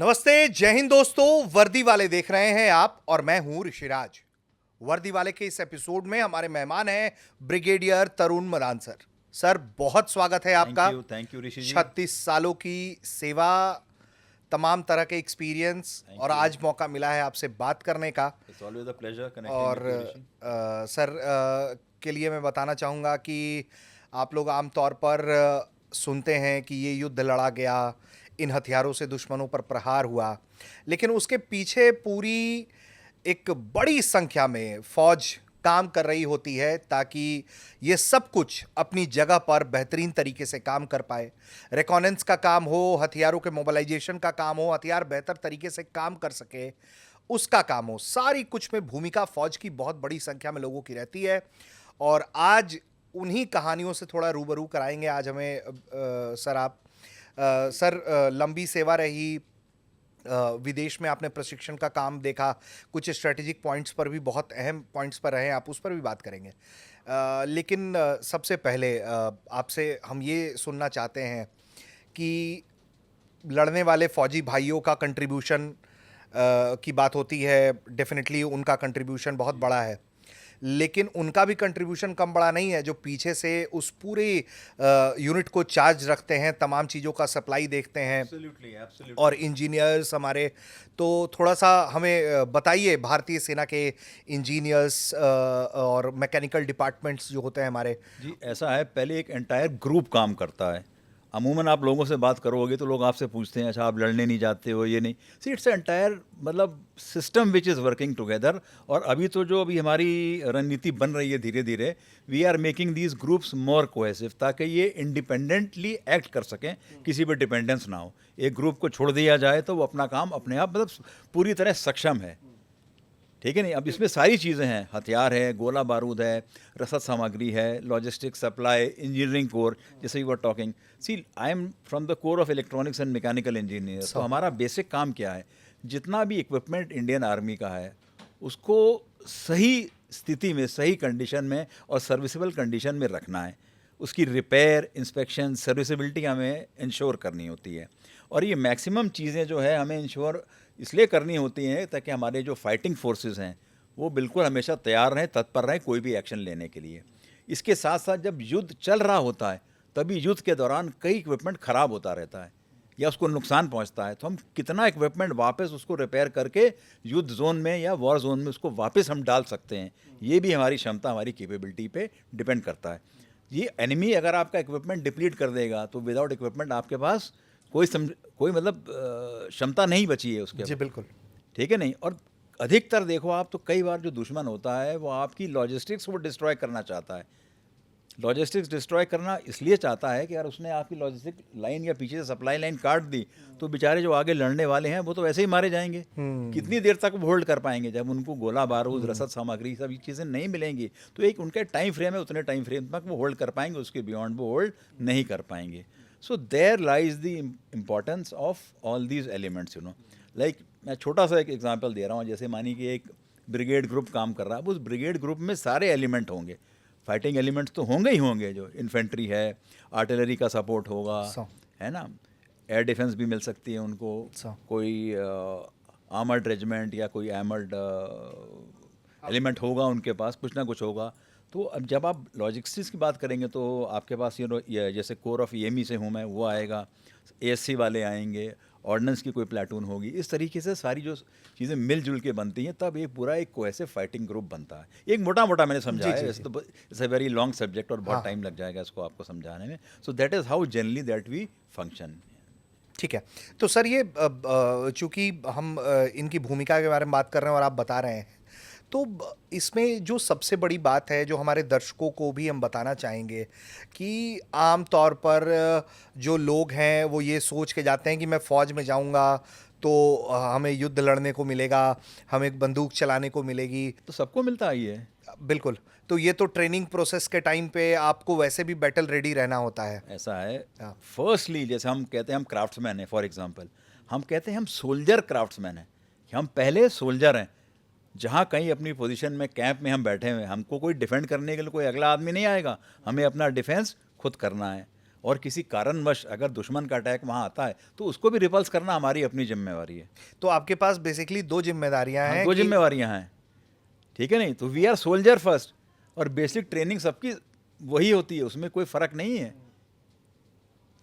नमस्ते, जय हिंद दोस्तों। वर्दी वाले देख रहे हैं आप और मैं हूं ऋषिराज। वर्दी वाले के इस एपिसोड में हमारे मेहमान हैं ब्रिगेडियर तरुण मदान सर। सर, बहुत स्वागत है आपका। थैंक यू ऋषि जी। 36 सालों की सेवा, तमाम तरह के एक्सपीरियंस और थैंक यू। आज मौका मिला है आपसे बात करने का। It's always a pleasure connecting और विद यू ऋषि। सर, के लिए मैं बताना चाहूँगा कि आप लोग आमतौर पर सुनते हैं कि ये युद्ध लड़ा गया, इन हथियारों से दुश्मनों पर प्रहार हुआ, लेकिन उसके पीछे पूरी एक बड़ी संख्या में फौज काम कर रही होती है ताकि ये सब कुछ अपनी जगह पर बेहतरीन तरीके से काम कर पाए। रिकॉनेंस का काम हो, हथियारों के मोबिलाइजेशन का काम हो, हथियार बेहतर तरीके से काम कर सके उसका काम हो, सारी कुछ में भूमिका फौज की बहुत बड़ी संख्या में लोगों की रहती है। और आज उन्हीं कहानियों से थोड़ा रूबरू कराएंगे आज हमें। सर, आप सर, लंबी सेवा रही, विदेश में आपने प्रशिक्षण का काम देखा, कुछ स्ट्रेटेजिक पॉइंट्स पर भी, बहुत अहम पॉइंट्स पर रहे आप, उस पर भी बात करेंगे। लेकिन सबसे पहले आपसे हम ये सुनना चाहते हैं कि लड़ने वाले फौजी भाइयों का कंट्रीब्यूशन की बात होती है, डेफिनेटली उनका कंट्रीब्यूशन बहुत बड़ा है, लेकिन उनका भी कंट्रीब्यूशन कम बड़ा नहीं है जो पीछे से उस पूरे यूनिट को चार्ज रखते हैं, तमाम चीज़ों का सप्लाई देखते हैं। Absolutely absolutely. और इंजीनियर्स हमारे, तो थोड़ा सा हमें बताइए भारतीय सेना के इंजीनियर्स और मैकेनिकल डिपार्टमेंट्स जो होते हैं हमारे। जी, ऐसा है, पहले एक एंटायर ग्रुप काम करता है। अमूमन आप लोगों से बात करोगे तो लोग आपसे पूछते हैं, अच्छा आप लड़ने नहीं जाते हो, ये नहीं। सी इट्स एंटायर मतलब system which is working together. और अभी हमारी रणनीति बन रही है धीरे धीरे। We are making these groups more cohesive ताकि ये इंडिपेंडेंटली एक्ट कर सकें, किसी पर डिपेंडेंस ना हो। एक ग्रुप को छोड़ दिया जाए तो वो अपना काम अपने आप मतलब पूरी तरह सक्षम है। ठीक है नहीं, अब इसमें सारी चीज़ें हैं, हथियार है, गोला बारूद है, रसद सामग्री है, लॉजिस्टिक सप्लाई, इंजीनियरिंग कोर, जैसे you were talking. See, I am from the core of electronics and mechanical engineer. तो हमारा बेसिक काम क्या है, जितना भी इक्विपमेंट इंडियन आर्मी का है उसको सही स्थिति में, सही कंडीशन में और सर्विसेबल कंडीशन में रखना है। उसकी रिपेयर, इंस्पेक्शन, सर्विसेबिलिटी हमें इंश्योर करनी होती है। और ये मैक्सिमम चीज़ें जो है हमें इंश्योर इसलिए करनी होती हैं ताकि हमारे जो फाइटिंग फोर्सेस हैं वो बिल्कुल हमेशा तैयार रहें, तत्पर रहें कोई भी एक्शन लेने के लिए। इसके साथ साथ जब युद्ध चल रहा होता है तभी युद्ध के दौरान कई इक्विपमेंट ख़राब होता रहता है या उसको नुकसान पहुंचता है, तो हम कितना इक्विपमेंट वापस उसको रिपेयर करके युद्ध जोन में या वॉर जोन में उसको वापस हम डाल सकते हैं, ये भी हमारी क्षमता, हमारी कैपेबिलिटी पे डिपेंड करता है। ये एनिमी अगर आपका इक्विपमेंट डिप्लीट कर देगा तो विदाउट इक्विपमेंट आपके पास कोई मतलब क्षमता नहीं बची है उसके। जी बिल्कुल। ठीक है नहीं। और अधिकतर देखो आप तो कई बार जो दुश्मन होता है वो आपकी लॉजिस्टिक्स को डिस्ट्रॉय करना चाहता है। लॉजिस्टिक्स डिस्ट्रॉय करना इसलिए चाहता है कि यार उसने आपकी लॉजिस्टिक लाइन या पीछे से सप्लाई लाइन काट दी तो बेचारे जो आगे लड़ने वाले हैं वो तो वैसे ही मारे जाएंगे। कितनी देर तक वो होल्ड कर पाएंगे जब उनको गोला बारूद, रसद सामग्री, सब ये चीज़ें नहीं मिलेंगी। तो एक उनका टाइम फ्रेम है, उतने टाइम फ्रेम तक वो होल्ड कर पाएंगे, उसके बियॉन्ड वो होल्ड नहीं कर पाएंगे। So there lies the importance of all these elements, you know. Like मैं छोटा सा एक एग्जांपल दे रहा हूँ, जैसे मानिए कि एक ब्रिगेड ग्रुप काम कर रहा है। अब उस ब्रिगेड ग्रुप में सारे एलिमेंट होंगे, फाइटिंग एलिमेंट्स तो होंगे ही होंगे, जो इन्फेंट्री है, आर्टिलरी का सपोर्ट होगा, है ना, एयर डिफेंस भी मिल सकती है उनको, कोई आर्मर्ड रेजिमेंट या कोई आर्मर्ड एलिमेंट होगा उनके पास, कुछ ना कुछ होगा। तो अब जब आप लॉजिस्टिक्स की बात करेंगे तो आपके पास ये जैसे कोर ऑफ ईएमई से हूँ मैं, वो आएगा, एएससी वाले आएंगे, ऑर्डिनेंस की कोई प्लेटून होगी। इस तरीके से सारी जो चीज़ें मिलजुल के बनती हैं तब एक पूरा एक कोहेसिव फाइटिंग ग्रुप बनता है। एक मोटा मोटा मैंने समझाया है, वैसे तो it's a very long subject और बहुत टाइम लग जाएगा इसको आपको समझाने में। So that is how generally that we function. ठीक है। तो सर, ये चूंकि हम इनकी भूमिका के बारे में बात कर रहे हैं और आप बता रहे हैं, तो इसमें जो सबसे बड़ी बात है जो हमारे दर्शकों को भी हम बताना चाहेंगे कि आम तौर पर जो लोग हैं वो ये सोच के जाते हैं कि मैं फ़ौज में जाऊंगा तो हमें युद्ध लड़ने को मिलेगा, हमें बंदूक चलाने को मिलेगी। तो सबको मिलता ही है। बिल्कुल। तो ये तो ट्रेनिंग प्रोसेस के टाइम पे आपको वैसे भी बैटल रेडी रहना होता है। ऐसा है। हाँ। फर्स्टली जैसे हम कहते हैं हम क्राफ्ट्समैन हैं, फॉर एग्जांपल हम कहते हैं हम सोल्जर क्राफ्ट्समैन हैं, कि हम पहले सोल्जर हैं। जहाँ कहीं अपनी पोजीशन में कैंप में हम बैठे हुए हैं, हमको कोई डिफेंड करने के लिए कोई अगला आदमी नहीं आएगा, हमें अपना डिफेंस खुद करना है। और किसी कारणवश अगर दुश्मन का अटैक वहाँ आता है तो उसको भी रिपल्स करना हमारी अपनी जिम्मेवारी है। तो आपके पास बेसिकली 2 ज़िम्मेदारियाँ हाँ, हैं 2 कि जिम्मेवारियाँ हैं, ठीक है नहीं? तो वी आर सोल्जर फर्स्ट, और बेसिक ट्रेनिंग सबकी वही होती है, उसमें कोई फ़र्क नहीं है।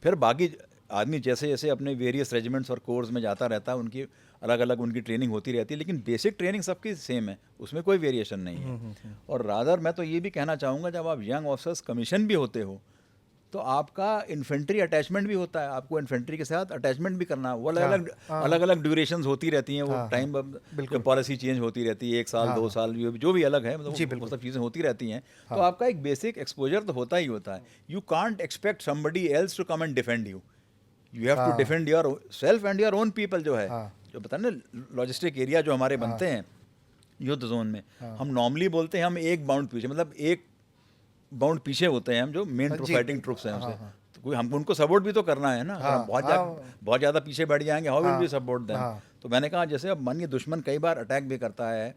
फिर बाकी आदमी जैसे जैसे अपने वेरियस रेजिमेंट्स और कोर्स में जाता रहता है, उनकी अलग अलग उनकी ट्रेनिंग होती रहती है, लेकिन बेसिक ट्रेनिंग सबकी सेम है, उसमें कोई वेरिएशन नहीं है। और रादर मैं तो ये भी कहना चाहूँगा, जब आप यंग ऑफिसर्स कमीशन भी होते हो तो आपका इन्फेंट्री अटैचमेंट भी होता है, आपको इन्फेंट्री के साथ अटैचमेंट भी करना, वो अलग अलग हाँ। अलग अलग ड्यूरेशंस होती रहती हैं, वो हाँ, टाइम बिल्कुल। पॉलिसी चेंज होती रहती है, 1 साल 2 साल जो भी अलग है, मतलब जी, वो बिल्कुल। सब चीज़ें होती रहती हैं। तो आपका एक बेसिक एक्सपोजर तो होता ही होता है। You can't expect somebody else to come and defend you, you have to हाँ, defend yourself and your own people. जो है, हाँ, जो पता ना लॉजिस्टिक एरिया जो हमारे बनते हैं युद्ध जोन में, हम नॉर्मली बोलते हैं हम एक बाउंड पीछे, मतलब एक बाउंड पीछे होते हैं हम, जो मेन जी, फाइटिंग ट्रुप्स हैं हाँ, उनसे। हाँ। तो कोई हमको उनको सपोर्ट भी तो करना है ना। अगर हम हाँ, हाँ, बहुत ज़्यादा पीछे बैठ जाएंगे, हाउ विल हाँ, बी सपोर्ट देम। हाँ। तो मैंने कहा, जैसे अब मानिए दुश्मन कई बार अटैक भी करता है,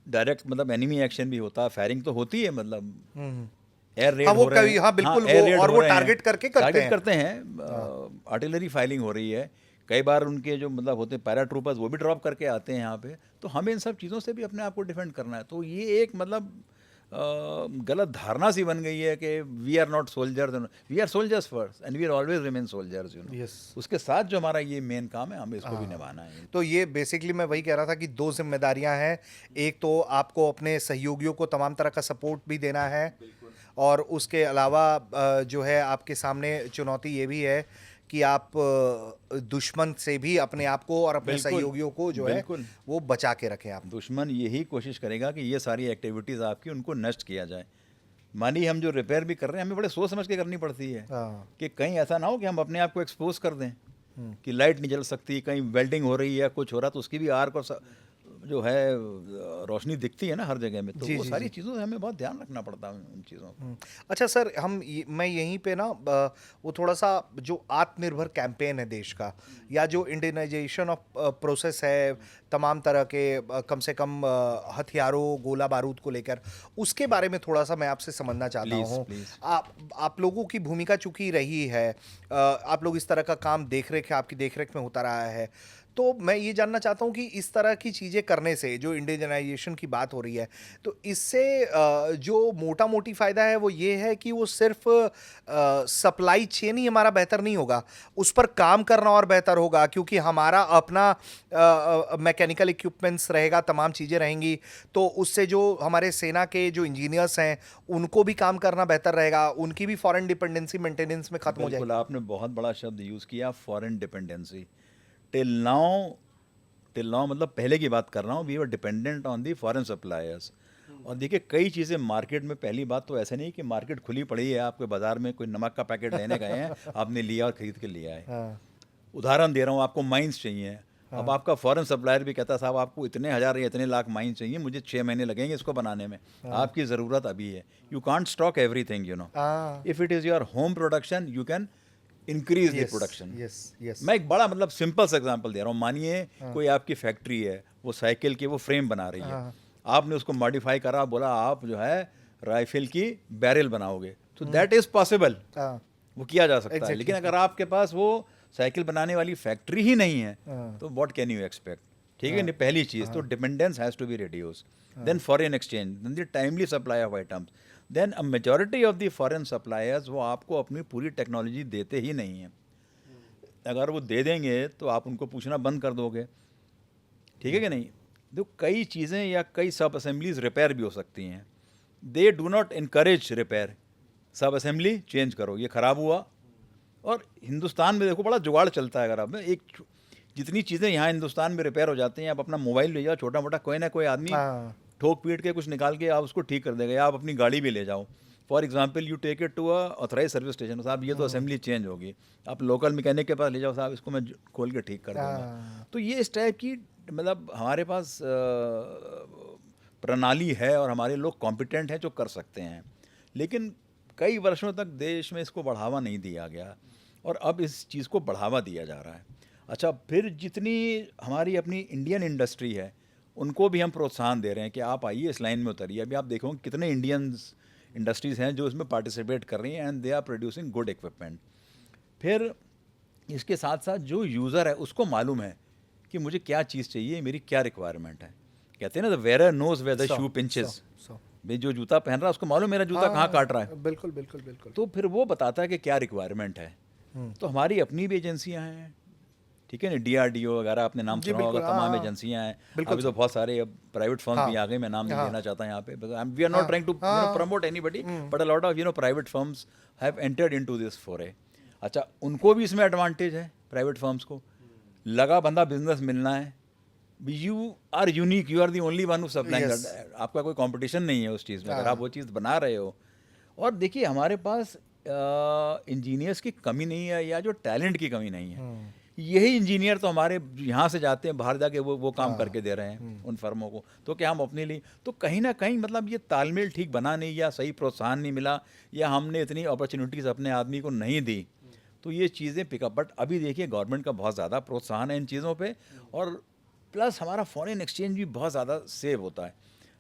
डायरेक्ट मतलब एनिमी एक्शन भी होता है, फायरिंग तो होती है, मतलब हुँ। एयर रेड हाँ, वो हो रहे कभी हैं। हाँ, बिल्कुल एयर वो रेड और हो वो रहे हैं, टारगेट करके करते टारगेट हैं। करते हैं, आर्टिलरी फायरिंग हो रही है, कई बार उनके जो मतलब होते हैं पैरा ट्रूपर्स, वो भी ड्रॉप करके आते हैं यहाँ पे। तो हमें इन सब चीज़ों से भी अपने आप को डिफेंड करना है। तो ये एक मतलब गलत धारणा सी बन गई है कि we are not soldiers, we are soldiers first and we are always remain soldiers, you know. Yes. उसके साथ जो हमारा ये मेन काम है, हमें इसको भी निभाना है। तो ये बेसिकली मैं वही कह रहा था कि 2 ज़िम्मेदारियाँ हैं। एक तो आपको अपने सहयोगियों को तमाम तरह का सपोर्ट भी देना है और उसके अलावा जो है आपके सामने चुनौती ये भी है कि आप दुश्मन से भी अपने आप को और अपने बिल्कुल, सहयोगियों को जो है बिल्कुल। वो बचा के रखें आप। दुश्मन यही कोशिश करेगा कि ये सारी एक्टिविटीज़ आपकी उनको नष्ट किया जाए। मानिए हम जो रिपेयर भी कर रहे हैं, हमें बड़े सोच समझ के करनी पड़ती है हाँ। कि कहीं ऐसा ना हो कि हम अपने आप को एक्सपोज कर दें, कि लाइट नहीं जल सकती, कहीं वेल्डिंग हो रही है, कुछ हो रहा, तो उसकी भी आर्क और जो है रोशनी दिखती है ना हर जगह में। तो जी, वो जी, सारी जी। चीज़ों से हमें बहुत ध्यान रखना पड़ता है, उन चीज़ों का। अच्छा सर, मैं यहीं पे ना वो थोड़ा-सा जो आत्मनिर्भर कैंपेन है देश का या जो इंडियनाइजेशन ऑफ प्रोसेस है तमाम तरह के कम से कम हथियारों, गोला बारूद को लेकर, उसके बारे में थोड़ा-सा मैं आपसे समझना चाहता प्लीज़, हूँ। प्लीज़। आप लोगों की भूमिका चूँकि रही है, आप लोग इस तरह का काम आपकी देख-रेख में होता रहा है। तो मैं ये जानना चाहता हूँ कि इस तरह की चीज़ें करने से जो इंडिजिनाइजेशन की बात हो रही है, तो इससे जो मोटा-मोटी फ़ायदा है वो ये है कि वो सिर्फ़ सप्लाई चेन ही हमारा बेहतर नहीं होगा, उस पर काम करना और बेहतर होगा क्योंकि हमारा अपना मैकेनिकल इक्विपमेंट्स रहेगा, तमाम चीज़ें रहेंगी, तो उससे जो हमारे सेना के जो इंजीनियर्स हैं, उनको भी काम करना बेहतर रहेगा, उनकी भी फॉरेन डिपेंडेंसी मेंटेनेंस में खत्म हो बिल्कुल, जाएगी। आपने बहुत बड़ा शब्द यूज़ किया, foreign dependency. Till now till now मतलब पहले की बात कर रहा हूँ, we were dependent on the foreign suppliers. और देखिए कई चीज़ें मार्केट में, पहली बात तो ऐसे नहीं कि मार्केट खुली पड़ी है, आपके बाज़ार में कोई नमक का पैकेट लेने गए हैं, आपने लिया और ख़रीद के लिया है। हाँ, उदाहरण दे रहा हूँ, आपको माइंस चाहिए। अब आपका फॉरेन सप्लायर भी कहता है, साहब आपको इतने हज़ार या इतने लाख माइंस चाहिए, मुझे 6 महीने लगेंगे इसको बनाने में, आपकी ज़रूरत अभी है। You can't stock everything, you know. हाँ, if it is your home production, you can increase the yes, production. Yes, yes. मैं एक बड़ा मतलब सिंपल सा एग्जांपल दे रहा हूँ। मानिए कोई आपकी फैक्ट्री है, वो साइकिल की वो फ्रेम बना रही है, हाँ, आपने उसको मॉडिफाई करा, बोला आप जो है राइफल की बैरल बनाओगे, तो दैट इज़ पॉसिबल, हाँ, वो किया जा सकता है। एग्ज़ैक्टली। लेकिन अगर आपके पास वो साइकिल बनाने वाली फैक्ट्री ही नहीं है, हाँ, तो व्हाट कैन यू एक्सपेक्ट? ठीक है नहीं, पहली चीज़ तो dependence has to be reduce, then foreign exchange, then the timely supply of items, then a majority of the foreign suppliers वो आपको अपनी पूरी टेक्नोलॉजी देते ही नहीं हैं। अगर वो दे देंगे तो आप उनको पूछना बंद कर दोगे, ठीक है कि नहीं? तो कई चीज़ें या कई सब असेंबलीज रिपेयर भी हो सकती हैं, they do not encourage repair. सब असेंबली चेंज करो, ये ख़राब हुआ। और हिंदुस्तान में देखो बड़ा जुगाड़ चलता है। अगर आप जितनी चीज़ें यहाँ हिंदुस्तान में रिपेयर हो जाती हैं, आप अपना मोबाइल ले जाओ, छोटा मोटा कोई ना कोई आदमी हाँ, ठोक पीट के कुछ निकाल के आप उसको ठीक कर देगा, या आप अपनी गाड़ी भी ले जाओ। For example you take it to a authorise service station, साहब ये तो असेंबली चेंज होगी, आप लोकल मैकेनिक के पास ले जाओ, साहब इसको मैं खोल के ठीक कर दूंगा। हाँ, तो ये इस टाइप की मतलब हमारे पास प्रणाली है और हमारे लोग कॉम्पिटेंट हैं जो कर सकते हैं, लेकिन कई वर्षों तक देश में इसको बढ़ावा नहीं दिया गया और अब इस चीज़ को बढ़ावा दिया जा रहा है। अच्छा, फिर जितनी हमारी अपनी इंडियन इंडस्ट्री है उनको भी हम प्रोत्साहन दे रहे हैं कि आप आइए इस लाइन में उतरिए। अभी आप देखोगे कितने इंडियंस इंडस्ट्रीज़ हैं जो इसमें पार्टिसिपेट कर रही हैं and they are producing good equipment. फिर इसके साथ साथ जो यूज़र है उसको मालूम है कि मुझे क्या चीज़ चाहिए, मेरी क्या रिक्वायरमेंट है। कहते हैं ना, the wearer knows where the सौ, शू सौ, पिंचेस। सौ। भाई जो जूता पहन रहा है उसको मालूम मेरा जूता कहाँ काट रहा है, बिल्कुल बिल्कुल बिल्कुल। तो फिर वो बताता है कि क्या रिक्वायरमेंट है। तो हमारी अपनी भी एजेंसियां हैं, ठीक है ना, DRDO वगैरह आपने नाम जी सुना होगा, बिल्कुल, हाँ तमाम हाँ, एजेंसियां हैं। बिल्कुल अभी तो सर। बहुत सारे अब प्राइवेट फर्म्स हाँ भी आ गए, मैं नाम नहीं हाँ लेना चाहता यहाँ पे, वी आर हाँ नॉट ट्राइंग टू हाँ promote anybody, but a lot of private firms have entered into this फोरे। अच्छा, उनको भी इसमें एडवांटेज है, प्राइवेट फर्म्स को लगा बंदा बिजनेस मिलना है, you are unique, you are the only one who supplying, yes आपका कोई कंपटीशन नहीं है उस चीज़ में, अगर आप हाँ वो चीज़ बना रहे हो। और देखिए हमारे पास इंजीनियर्स की कमी नहीं है या जो टैलेंट की कमी नहीं है, यही इंजीनियर तो हमारे यहाँ से जाते हैं बाहर जाके वो काम हाँ करके दे रहे हैं उन फर्मों को, तो क्या हम अपने लिए, तो कहीं ना कहीं मतलब ये तालमेल ठीक बना नहीं, या सही प्रोत्साहन नहीं मिला, या हमने इतनी अपॉर्चुनिटीज़ अपने आदमी को नहीं दी, तो ये चीज़ें पिकअप। बट अभी देखिए गवर्नमेंट का बहुत ज़्यादा प्रोत्साहन है इन चीज़ों पे, और प्लस हमारा फॉरेन एक्सचेंज भी बहुत ज़्यादा सेव होता है।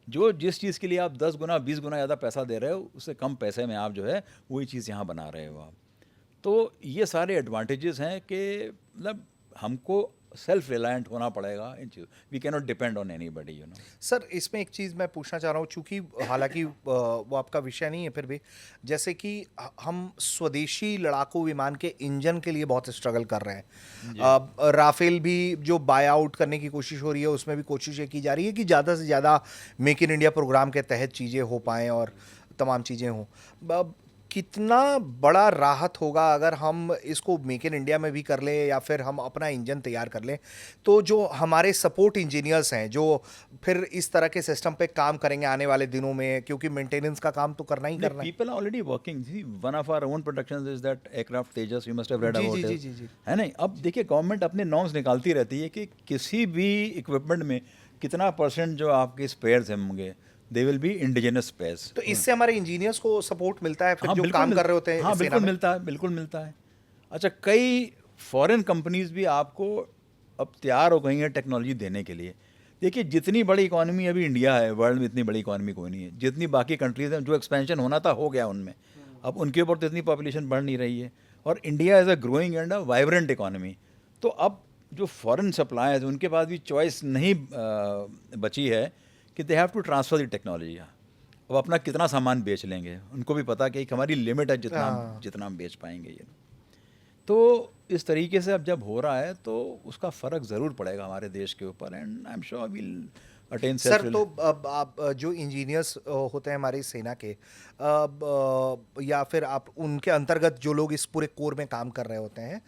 जो जिस चीज़ के लिए आप 10 गुना 20 गुना ज़्यादा पैसा दे रहे हो, उससे कम पैसे में आप जो है वही चीज़ यहाँ बना रहे हो आप। तो ये सारे एडवांटेजेस हैं कि मतलब हमको सेल्फ रिलायंट होना पड़ेगा इन चीज़, we can not depend on anybody you know. Sir इसमें एक चीज़ मैं पूछना चाह रहा हूँ, चूंकि हालांकि वो आपका विषय नहीं है, फिर भी जैसे कि हम स्वदेशी लड़ाकू विमान के इंजन के लिए बहुत स्ट्रगल कर रहे हैं। राफेल भी जो बाय आउट करने की कोशिश हो रही है, उसमें भी कोशिश ये की जा रही है कि ज़्यादा से ज़्यादा मेक इन इंडिया प्रोग्राम के तहत चीज़ें हो पाएँ और तमाम चीज़ें हों। कितना बड़ा राहत होगा अगर हम इसको मेक इन इंडिया में भी कर लें या फिर हम अपना इंजन तैयार कर लें, तो जो हमारे सपोर्ट इंजीनियर्स हैं जो फिर इस तरह के सिस्टम पे काम करेंगे आने वाले दिनों में, क्योंकि मेंटेनेंस का काम तो करना ही करना है। People are already working, see one of our own production is that aircraft Tejas, you must have read जी अबाउट जी जी इट, जी जी। है नहीं। अब देखिए गवर्नमेंट अपने नॉर्म्स निकालती रहती है कि किसी भी इक्विपमेंट में कितना परसेंट जो आपके स्पेयर्स होंगे, they will be indigenous spares. तो इससे हमारे इंजीनियर्स को सपोर्ट मिलता है फिर हाँ जो बिल्कुल काम कर रहे होते हैं हाँ सेना बिल्कुल में। मिलता है, बिल्कुल मिलता है। अच्छा, कई फॉरेन कंपनीज भी आपको अब तैयार हो गई हैं टेक्नोलॉजी देने के लिए। देखिए जितनी बड़ी इकॉनमी अभी इंडिया है, वर्ल्ड में इतनी बड़ी इकॉनमी कोई नहीं है, जितनी बाकी कंट्रीज हैं, जो एक्सपेंशन होना था हो गया उनमें, अब उनके ऊपर तो इतनी पॉपुलेशन बढ़ नहीं रही है, और India is a growing and a vibrant economy. तो अब जो फॉरेन सप्लायर्स उनके पास भी चॉइस नहीं बची है कि they have to transfer the technology. अब अपना कितना सामान बेच लेंगे, उनको भी पता कि एक हमारी लिमिट है हाँ जितना हम बेच पाएंगे ये। तो इस तरीके से अब जब हो रहा है तो उसका फ़र्क ज़रूर पड़ेगा हमारे देश के ऊपर, and I am sure will attain sir, self. तो अब आप जो इंजीनियर्स होते हैं हमारी सेना के, या फिर आप उनके अंतर्गत जो लोग इस पूरे कोर में काम कर रहे होते हैं,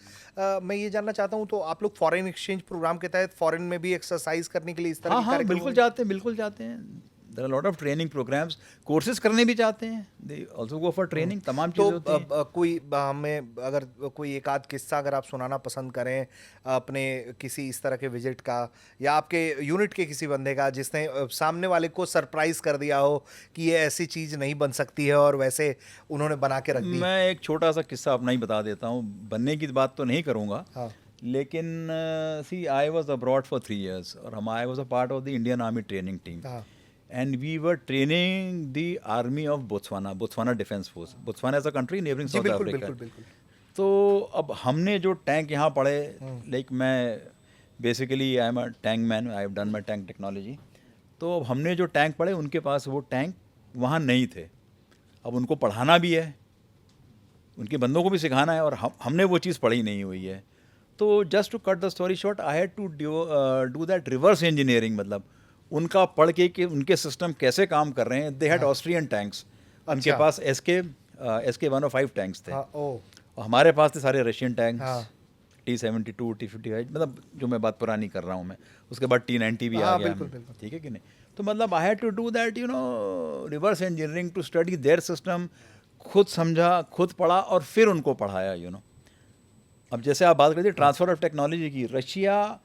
मैं ये जानना चाहता हूँ, तो आप लोग फॉरेन एक्सचेंज प्रोग्राम के तहत फॉरेन में भी एक्सरसाइज करने के लिए इस तरह हाँ के हाँ कार्यक्रम बिल्कुल जाते हैं, बिल्कुल जाते हैं। There are lot of training programmes, courses करने भी चाहते हैं, they also go for training, तमाम तो चीज़ें होती हैं। कोई हमें अगर कोई एक आध किस्सा अगर आप सुनाना पसंद करें अपने किसी इस तरह के विजिट का, या आपके यूनिट के किसी बंदे का जिसने सामने वाले को सरप्राइज कर दिया हो कि ये ऐसी चीज़ नहीं बन सकती है और वैसे उन्होंने बना के रख दी। मैं एक छोटा सा किस्सा अपना ही बता देता हूँ, बनने की बात तो नहीं करूँगा, हाँ लेकिन see I was abroad for 3 years, और हम I was a part of the Indian army training team, हाँ and we were training the army of Botswana defence force. Botswana as a country neighbouring जी south बिल्कुल Africa. बिल्कुल बिल्कुल। तो अब हमने जो टैंक यहाँ पढ़े, लाइक मैं basically I am a tank man, I have done my tank technology. तो अब हमने जो टैंक पढ़े उनके पास वो टैंक वहाँ नहीं थे, अब उनको पढ़ाना भी है, उनके बंदों को भी सिखाना है, और हमने वो चीज़ पढ़ी नहीं हुई है। तो just to cut the story short, I had to do that reverse engineering, मतलब उनका पढ़ के कि उनके सिस्टम कैसे काम कर रहे हैं। दे हैड ऑस्ट्रियन टैंक्स, उनके अच्छा। पास SK 105 टैंक्स थे, हाँ ओ और हमारे पास थे सारे रशियन टैंक्स, हाँ T-72 T-55, मतलब जो मैं बात पुरानी कर रहा हूँ मैं, उसके बाद T-90 भी आ हाँ गया, बिल्कुल बिल्कुल। ठीक है कि नहीं। तो मतलब I had to do that reverse engineering to study their system, खुद समझा, खुद पढ़ा, और फिर उनको पढ़ाया। अब जैसे आप बात करते ट्रांसफ़र ऑफ टेक्नोलॉजी की, रशिया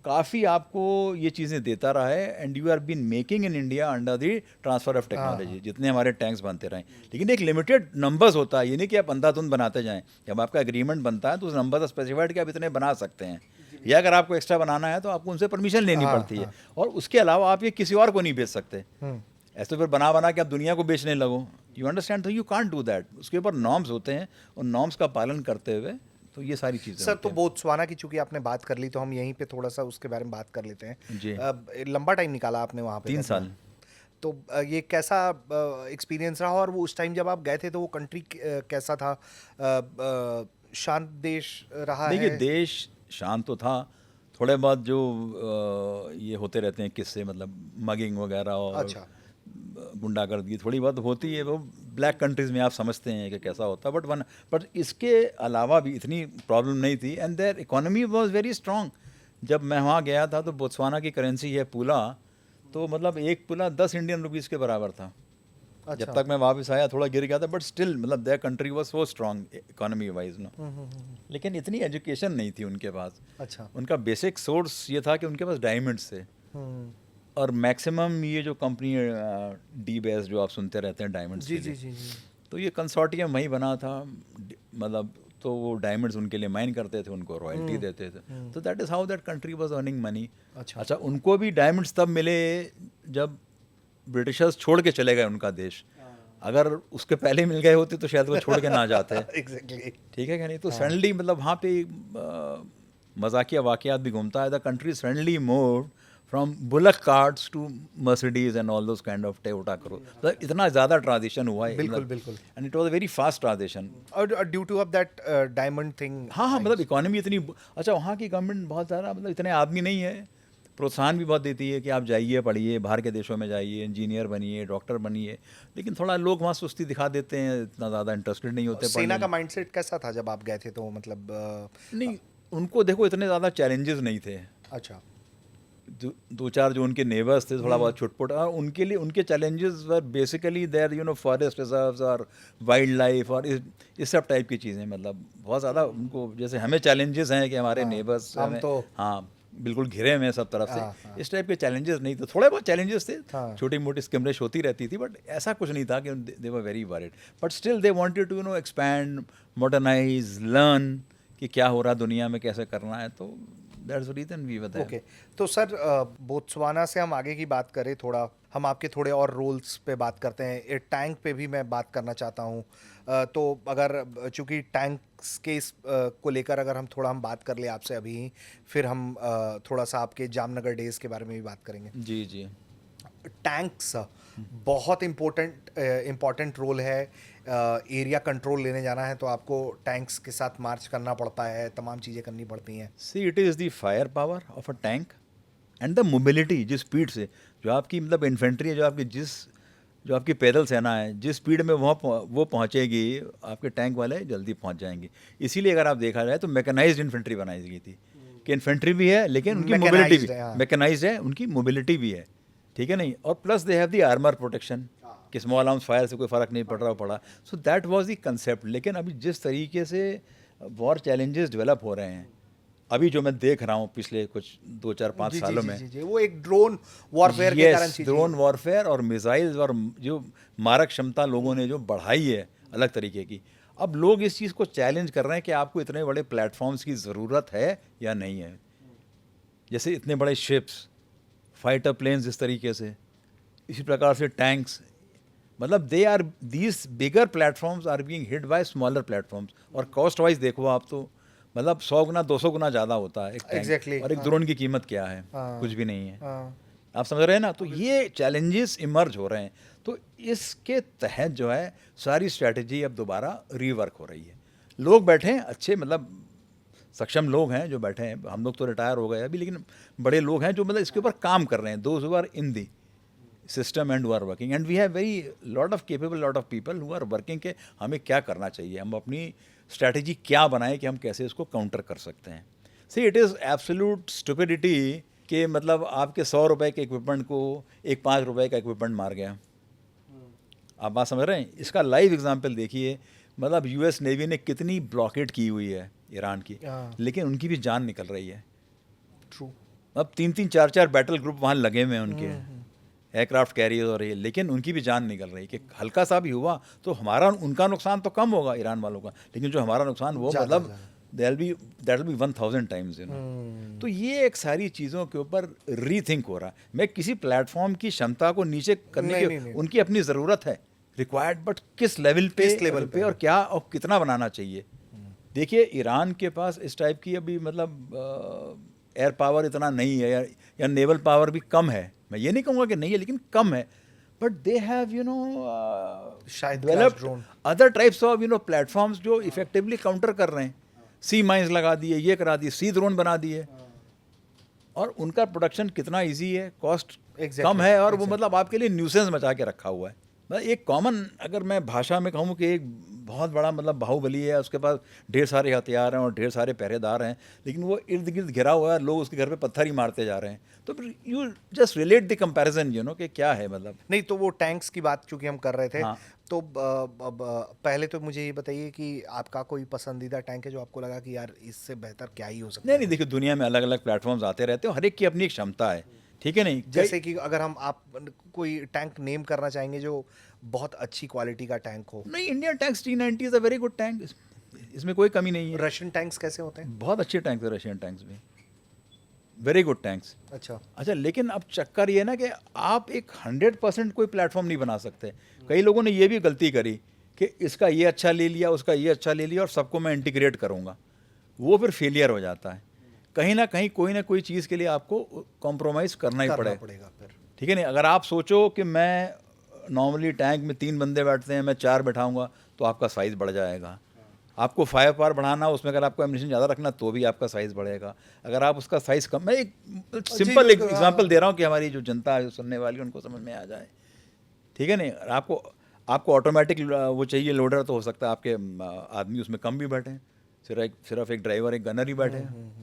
काफ़ी आपको ये चीज़ें देता रहा है, and you are been making in India under the transfer of technology, जितने हमारे टैंक्स बनते रहें। लेकिन एक लिमिटेड नंबर्स होता है, ये नहीं कि आप अंधाधुंध बनाते जाएं। जब आपका एग्रीमेंट बनता है तो उस नंबर से स्पेसिफाइड कि आप इतने बना सकते हैं, या अगर आपको एक्स्ट्रा बनाना है तो आपको उनसे परमिशन लेनी पड़ती है, और उसके अलावा आप ये किसी और को नहीं बेच सकते। ऐसे तो फिर बना के आप दुनिया को बेचने लगो, यू अंडरस्टैंड, तो यू कांट डू दैट। उसके ऊपर नॉर्म्स होते हैं, और नॉर्म्स का पालन करते हुए तो ये सारी चीज़ें सर, होती तो हैं। बोत्सवाना की चूंकि आपने बात कर ली तो हम यहीं पे थोड़ा सा उसके बारे में बात कर लेते हैं। जी। लंबा टाइम निकाला आपने वहाँ पे 3 करने। साल। तो ये कैसा एक्सपीरियंस रहा, और वो उस टाइम जब आप गए थे तो वो कंट्री कैसा था? शांत देश रहा देखिए, है? देश शांत तो था, थोड़े बहुत जो ये होते रहते हैं किस्से, मतलब मगिंग वगैरह और अच्छा। गुंडागर्दी थोड़ी बहुत होती है, वो ब्लैक कंट्रीज़ में आप समझते हैं कि कैसा होता है, बट इसके अलावा भी इतनी प्रॉब्लम नहीं थी, and there economy was very strong. जब मैं वहाँ गया था तो बोत्सवाना की करेंसी है पूला, तो मतलब एक पूला 10 इंडियन रुपीज़ के बराबर था। जब अच्छा। तक मैं वापस आया थोड़ा गिर गया था, बट स्टिल मतलब their country was so strong economy wise ना। लेकिन इतनी एजुकेशन नहीं थी उनके पास। अच्छा। उनका बेसिक सोर्स ये था कि उनके पास डायमंड्स थे, हम्म। और मैक्सिमम ये जो कंपनी डी बेस जो आप सुनते रहते हैं डायमंड्स जी के जी लिए, जी जी। तो ये कंसोर्टियम वहीं बना था, मतलब तो वो डायमंड्स उनके लिए माइन करते थे, उनको रॉयल्टी देते थे, तो that is how that country was earning money. अच्छा। अच्छा, उनको भी डायमंड्स तब मिले जब ब्रिटिशर्स छोड़ के चले गए उनका देश। अगर उसके पहले मिल गए होते तो शायद वो छोड़ के ना जाते। एग्जैक्टली। ठीक है क्या नहीं, तो सडनली मतलब वहाँ पे मजाकिया वाकयात भी घूमता है। The country suddenly move from bullock carts to Mercedes and all those kind of Toyota करो, तो इतना ज़्यादा ट्रांजिशन हुआ है, बिल्कुल बिल्कुल। And it was a very fast transition. और due to of that diamond thing. हाँ हाँ, मतलब इकोनॉमी इतनी अच्छा, वहाँ की गवर्नमेंट बहुत ज़्यादा, मतलब इतने आदमी नहीं है, प्रोत्साहन भी बहुत देती है कि आप जाइए, पढ़िए, बाहर के देशों में जाइए, इंजीनियर बनिए, डॉक्टर बनिए, लेकिन थोड़ा लोग वहाँ सुस्ती दिखा देते हैं, इतना ज़्यादा इंटरेस्टेड नहीं होते सेना पढ़ने का में। माइंडसेट कैसा था जब आप गए थे? तो मतलब नहीं, उनको देखो इतने ज़्यादा चैलेंजेस नहीं थे। अच्छा। दो चार जो उनके नेबर्स थे थोड़ा बहुत छुटपुट, और उनके लिए उनके challenges were basically their forest reserves और वाइल्ड लाइफ और इस सब टाइप की चीज़ें, मतलब बहुत ज़्यादा उनको, जैसे हमें चैलेंजेस हैं कि हमारे हाँ, नेबर्स हम हमें, तो। हाँ, बिल्कुल घिरे हुए हैं सब तरफ से, हाँ हाँ इस टाइप के चैलेंजेस नहीं थे। थोड़े बहुत चैलेंजेस थे, हाँ। छोटी मोटी स्किमरेश होती रहती थी, बट ऐसा कुछ नहीं था कि they were very worried, but still they wanted to expand, modernise, learn कि क्या हो रहा है दुनिया में, कैसे करना है, तो that's the reason we were there. Okay. तो सर, बोत्सवाना से हम आगे की बात करें, थोड़ा हम आपके थोड़े और रोल्स पे बात करते हैं। ये टैंक पे भी मैं बात करना चाहता हूँ। तो अगर चूंकि टैंक्स के को लेकर अगर हम बात कर ले आपसे अभी, फिर हम थोड़ा सा आपके जामनगर डेज के बारे में भी बात करेंगे। जी जी। टैंक्स बहुत इम्पोर्टेंट रोल है। एरिया कंट्रोल लेने जाना है तो आपको टैंक्स के साथ मार्च करना पड़ता है, तमाम चीज़ें करनी पड़ती हैं। See it is the fire power of a tank and the mobility, जिस स्पीड से जो आपकी मतलब इन्फेंट्री है, जो आपकी पैदल सेना है, जिस स्पीड में वो पहुंचेगी, आपके टैंक वाले जल्दी पहुंच जाएंगे। इसीलिए अगर आप देखा जाए तो मैकेनाइज्ड इन्फेंट्री बनाई गई थी, कि इन्फेंट्री भी है लेकिन उनकी मोबिलिटी भी, मैकेनाइज्ड है, हाँ। मैकेनाइज्ड है, उनकी मोबिलिटी भी है, ठीक है नहीं, और plus they have the armour protection, कि स्मॉल आर्म्स फायर से कोई फ़र्क नहीं पड़ रहा पड़ा। So that was the concept. लेकिन अभी जिस तरीके से वॉर चैलेंजेस डेवलप हो रहे हैं, अभी जो मैं देख रहा हूँ पिछले कुछ 2 4 5 जी जी सालों जी में, जी जी, वो एक ड्रोन वॉरफेयर के कारण चीज़ें। ड्रोन वॉरफेयर और मिसाइल्स और जो मारक क्षमता लोगों ने जो बढ़ाई है अलग तरीके की, अब लोग इस चीज़ को चैलेंज कर रहे हैं कि आपको इतने बड़े प्लेटफॉर्म्स की ज़रूरत है या नहीं है। जैसे इतने बड़े शिप्स, फाइटर प्लेन्स, इस तरीके से, इसी प्रकार से टैंक्स, मतलब they are these bigger platforms are being hit by smaller platforms, और कॉस्ट वाइज देखो आप तो मतलब 100 गुना 200 गुना ज़्यादा होता है एक टैंक। Exactly, और एक हाँ। ड्रोन की कीमत क्या है? हाँ। कुछ भी नहीं है। हाँ। आप समझ रहे हैं ना, तो ये चैलेंजेस इमर्ज हो रहे हैं, तो इसके तहत जो है सारी स्ट्रैटेजी अब दोबारा रीवर्क हो रही है। लोग बैठे हैं अच्छे, मतलब सक्षम लोग हैं जो बैठे हैं, हम लोग तो रिटायर हो गए अभी, लेकिन बड़े लोग हैं जो मतलब इसके ऊपर काम कर रहे हैं, those who are in the system and who are working, and we have very lot of capable lot of people who are working के हमें क्या करना चाहिए, हम अपनी स्ट्रैटेजी क्या बनाएं कि हम कैसे इसको काउंटर कर सकते हैं। See it is absolute stupidity कि मतलब आपके 100 रुपए के इक्विपमेंट को एक 5 रुपए का इक्विपमेंट मार गया। आप बात समझ रहे हैं? इसका लाइव एग्जांपल देखिए, मतलब यूएस नेवी ने कितनी ब्लॉकेट की हुई है ईरान की, हाँ। लेकिन उनकी भी जान निकल रही है। ट्रू। अब 3 3 4 4 बैटल ग्रुप वहाँ लगे हुए हैं उनके एयरक्राफ्ट कैरियर और ये, लेकिन उनकी भी जान निकल रही है कि हल्का सा भी हुआ तो हमारा उनका नुकसान तो कम होगा ईरान वालों का, लेकिन जो हमारा नुकसान वो ज़्यादा, मतलब दैट विल बी 1000 टाइम्स, तो ये एक सारी चीज़ों के ऊपर रीथिंक हो रहा है। मैं किसी प्लेटफॉर्म की क्षमता को नीचे करने नहीं, की नहीं, नहीं। उनकी अपनी ज़रूरत है, रिक्वायर्ड, बट किस लेवल पे, किस लेवल पे, और क्या और कितना बनाना चाहिए, देखिए ईरान के पास इस टाइप की अभी मतलब एयर पावर इतना नहीं है या नेवल पावर भी कम है, मैं ये नहीं कहूँगा कि नहीं है लेकिन कम है, बट दे हैव शायद class developed drone. Other types of platforms जो इफेक्टिवली काउंटर कर रहे हैं। सी माइंस लगा दिए, ये करा दिए, सी ड्रोन बना दिए, और उनका प्रोडक्शन कितना इजी है, कॉस्ट कम है, और वो मतलब आपके लिए न्यूसेंस मचा के रखा हुआ है। मतलब एक कॉमन, अगर मैं भाषा में कहूँ कि एक बहुत बड़ा मतलब बाहुबली है, उसके पास ढेर सारे हथियार हैं और ढेर सारे पहरेदार हैं, लेकिन वो इर्द गिर्द घिरा हुआ है, लोग उसके घर पे पत्थर ही मारते जा रहे हैं। तो you just relate the comparison कि क्या है मतलब। नहीं तो वो टैंक्स की बात चूंकि हम कर रहे थे, हाँ। तो पहले तो मुझे ये बताइए कि आपका कोई पसंदीदा टैंक है जो आपको लगा कि यार इससे बेहतर क्या ही हो सकता नहीं है? नहीं, देखिए दुनिया में अलग अलग प्लेटफॉर्म्स आते रहते हैं, हर एक की अपनी एक क्षमता है, ठीक है नहीं। जैसे कि अगर आप कोई टैंक नेम करना चाहेंगे जो बहुत अच्छी क्वालिटी का टैंक हो। नहीं, Indian tanks T90 is a very good tank, इसमें कोई कमी नहीं है। रशियन टैंक्स कैसे होते हैं? बहुत अच्छे टैंक्स है रशियन टैंक्स भी, वेरी गुड टैंक्स। अच्छा। अच्छा, लेकिन अब चक्कर ये है ना कि आप एक 100% कोई प्लेटफॉर्म नहीं बना सकते। कई लोगों ने ये भी गलती करी कि इसका ये अच्छा ले लिया, उसका ये अच्छा ले लिया और सबको मैं इंटीग्रेट करूँगा, वो फिर फेलियर हो जाता है। कहीं ना कहीं कोई ना कोई चीज़ के लिए आपको कॉम्प्रोमाइज़ करना ही पड़ेगा फिर। ठीक है नहीं। अगर आप सोचो कि मैं नॉर्मली टैंक में 3 बंदे बैठते हैं, मैं 4 बैठाऊंगा, तो आपका साइज़ बढ़ जाएगा। आपको फायर पावर बढ़ाना, उसमें अगर आपको एमिनेशन ज़्यादा रखना तो भी आपका साइज़ बढ़ेगा। अगर आप उसका साइज़ कम, मैं एक सिंपल एग्जांपल दे रहा हूँ कि हमारी जो जनता है, जो सुनने वाली, उनको समझ में आ जाए, ठीक है नहीं। आपको ऑटोमेटिक वो चाहिए लोडर, तो हो सकता है आपके आदमी उसमें कम भी बैठे, सिर्फ एक ड्राइवर, एक गनर ही बैठे हैं।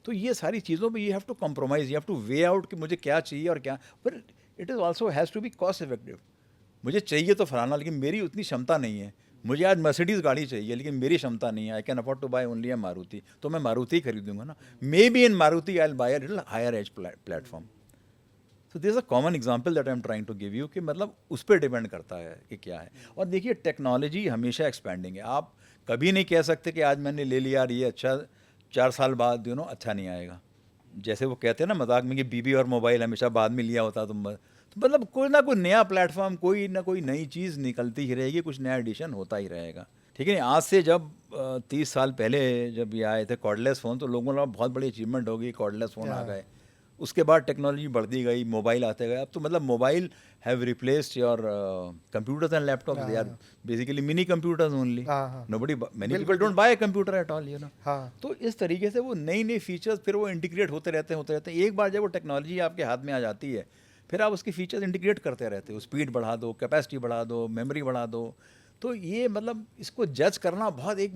तो ये सारी चीज़ों में you have to compromise, you have to weigh out कि मुझे क्या चाहिए और क्या, पर it is also has to be cost effective. मुझे चाहिए तो फलाना, लेकिन मेरी उतनी क्षमता नहीं है। मुझे आज मर्सिडीज़ गाड़ी चाहिए, लेकिन मेरी क्षमता नहीं है। I can afford to buy only a Maruti, तो मैं मारुति ही खरीदूंगा ना। Maybe in Maruti I will buy a little higher edge platform. तो this a common example that I am trying to give you, कि मतलब उस पर डिपेंड करता है कि क्या है। और देखिए टेक्नोलॉजी हमेशा एक्सपेंडिंग है, आप कभी नहीं कह सकते कि आज मैंने ले लिया और ये अच्छा 4 साल बाद अच्छा नहीं आएगा। जैसे वो कहते हैं ना मजाक में कि बीबी और मोबाइल हमेशा बाद में लिया होता, तो मतलब कोई ना कोई नया प्लेटफॉर्म, कोई ना कोई नई चीज़ निकलती ही रहेगी, कुछ नया एडिशन होता ही रहेगा, ठीक है नहीं। आज से जब 30 साल पहले जब ये आए थे कॉर्डलेस फ़ोन, तो लोगों ने बहुत बड़ी अचीवमेंट होगी, कॉर्डलेस फ़ोन आ गए। उसके बाद टेक्नोलॉजी बढ़ती गई, मोबाइल आते गए। अब तो मतलब mobile have replaced your computers and laptop, they are basically mini computers only. Nobody, many people don't buy computer at all, तो इस तरीके से वो नई नई फीचर्स फिर वो इंटीग्रेट होते रहते हैं। एक बार जब वो टेक्नोलॉजी आपके हाथ में आ जाती है, फिर आप उसकी फीचर्स इंटीग्रेट करते रहते हो, स्पीड बढ़ा दो, कैपेसिटी बढ़ा दो, मेमोरी बढ़ा दो। तो ये मतलब इसको जज करना बहुत एक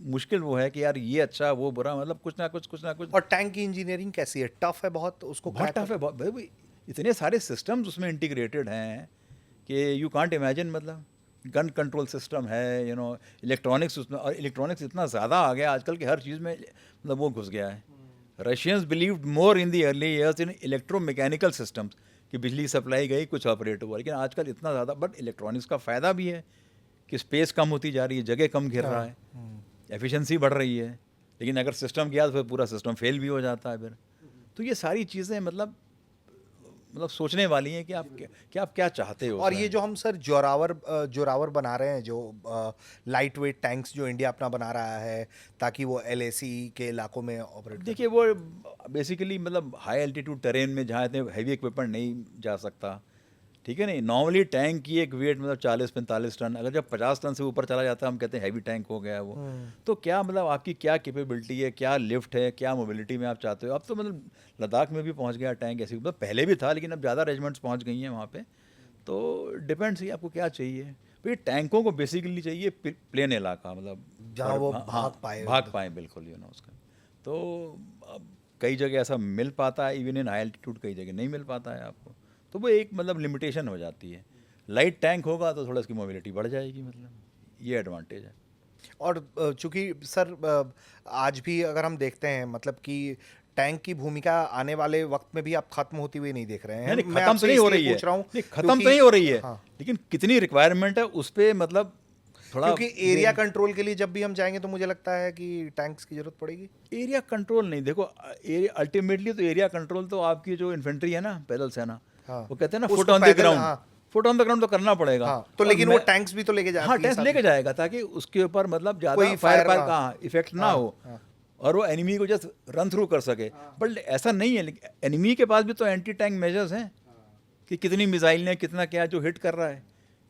मुश्किल वो है कि यार ये अच्छा वो बुरा, मतलब कुछ ना कुछ। और टैंक की इंजीनियरिंग कैसी है? टफ है बहुत उसको? बहुत टफ है, बहुत भाई, इतने सारे सिस्टम्स उसमें इंटीग्रेटेड हैं कि यू कांट इमेजिन। मतलब गन कंट्रोल सिस्टम है, इलेक्ट्रॉनिक्स उसमें, और इलेक्ट्रॉनिक्स इतना ज़्यादा आ गया आजकल कि हर चीज़ में मतलब वो घुस गया है। Russians believed more in the early years in electromechanical systems, कि बिजली सप्लाई गई, कुछ ऑपरेट हुआ, लेकिन आजकल इतना ज़्यादा। बट इलेक्ट्रॉनिक्स का फ़ायदा भी है कि स्पेस कम होती जा रही है, जगह कम घेर रहा है, एफिशिएंसी बढ़ रही है। लेकिन अगर सिस्टम गया तो फिर पूरा सिस्टम फेल भी हो जाता है फिर। तो ये सारी चीज़ें मतलब सोचने वाली हैं कि आप क्या चाहते हो। और ये जो हम सर जोरावर बना रहे हैं, जो लाइट वेट टैंक्स जो इंडिया अपना बना रहा है ताकि वो LAC के इलाकों में ऑपरेट। देखिए वो बेसिकली मतलब हाई एल्टीट्यूड टेरेन में जहाँ इतने हैवी इक्विपमेंट नहीं जा सकता, ठीक है नहीं। नॉर्मली टैंक की एक वेट मतलब 40-45 टन, अगर जब 50 टन से ऊपर चला जाता है हम कहते हैं हैवी टैंक हो गया है वो। तो क्या मतलब आपकी क्या कैपेबिलिटी है, क्या लिफ्ट है, क्या मोबिलिटी में आप चाहते हो। अब तो मतलब लद्दाख में भी पहुंच गया टैंक, ऐसी मतलब पहले भी था, लेकिन अब ज़्यादा रेजिमेंट्स पहुंच गई हैं वहाँ पे। तो डिपेंड्स ही आपको क्या चाहिए। भाई टैंकों को बेसिकली चाहिए प्लेन इलाका, मतलब जहाँ वो भाग पाए बिल्कुल उसका। तो अब कई जगह ऐसा मिल पाता है, इवन इन हाई एल्टीट्यूड कई जगह नहीं मिल पाता है आपको, तो वो एक मतलब लिमिटेशन हो जाती है। लाइट टैंक होगा तो थोड़ा इसकी मोबिलिटी बढ़ जाएगी, मतलब ये एडवांटेज है। और चूंकि सर आज भी अगर हम देखते हैं मतलब कि टैंक की भूमिका आने वाले वक्त में भी आप खत्म होती हुई नहीं देख रहे हैं। नहीं, मैं खत्म तो नहीं हो रही है, पूछ रहा हूँ खत्म तो नहीं हो रही है, हाँ। लेकिन कितनी रिक्वायरमेंट है उस पर मतलब थोड़ा। क्योंकि एरिया कंट्रोल के लिए जब भी हम जाएंगे तो मुझे लगता है कि टैंक्स की जरूरत पड़ेगी। एरिया कंट्रोल नहीं, देखो अल्टीमेटली तो एरिया कंट्रोल तो आपकी जो इन्फेंट्री है ना, पैदल सेना, वो कहते हैं ना foot on the ground, foot on the ground तो करना पड़ेगा। हाँ, तो और लेकिन वो मैं- टैंक्स भी तो लेके जाती हाँ, है टैंक्स साथ लेके में। जाएगा ताकि उसके ऊपर मतलब ज़्यादा कोई फायर फायर का इफेक्ट ना हाँ, हो हाँ। और वो एनिमी को जस्ट रन थ्रू कर सके। बट ऐसा नहीं है, लेकिन एनिमी के पास भी तो एंटी टैंक मेजर्स हैं कि कितनी मिसाइल है, कितना क्या जो हिट कर रहा है।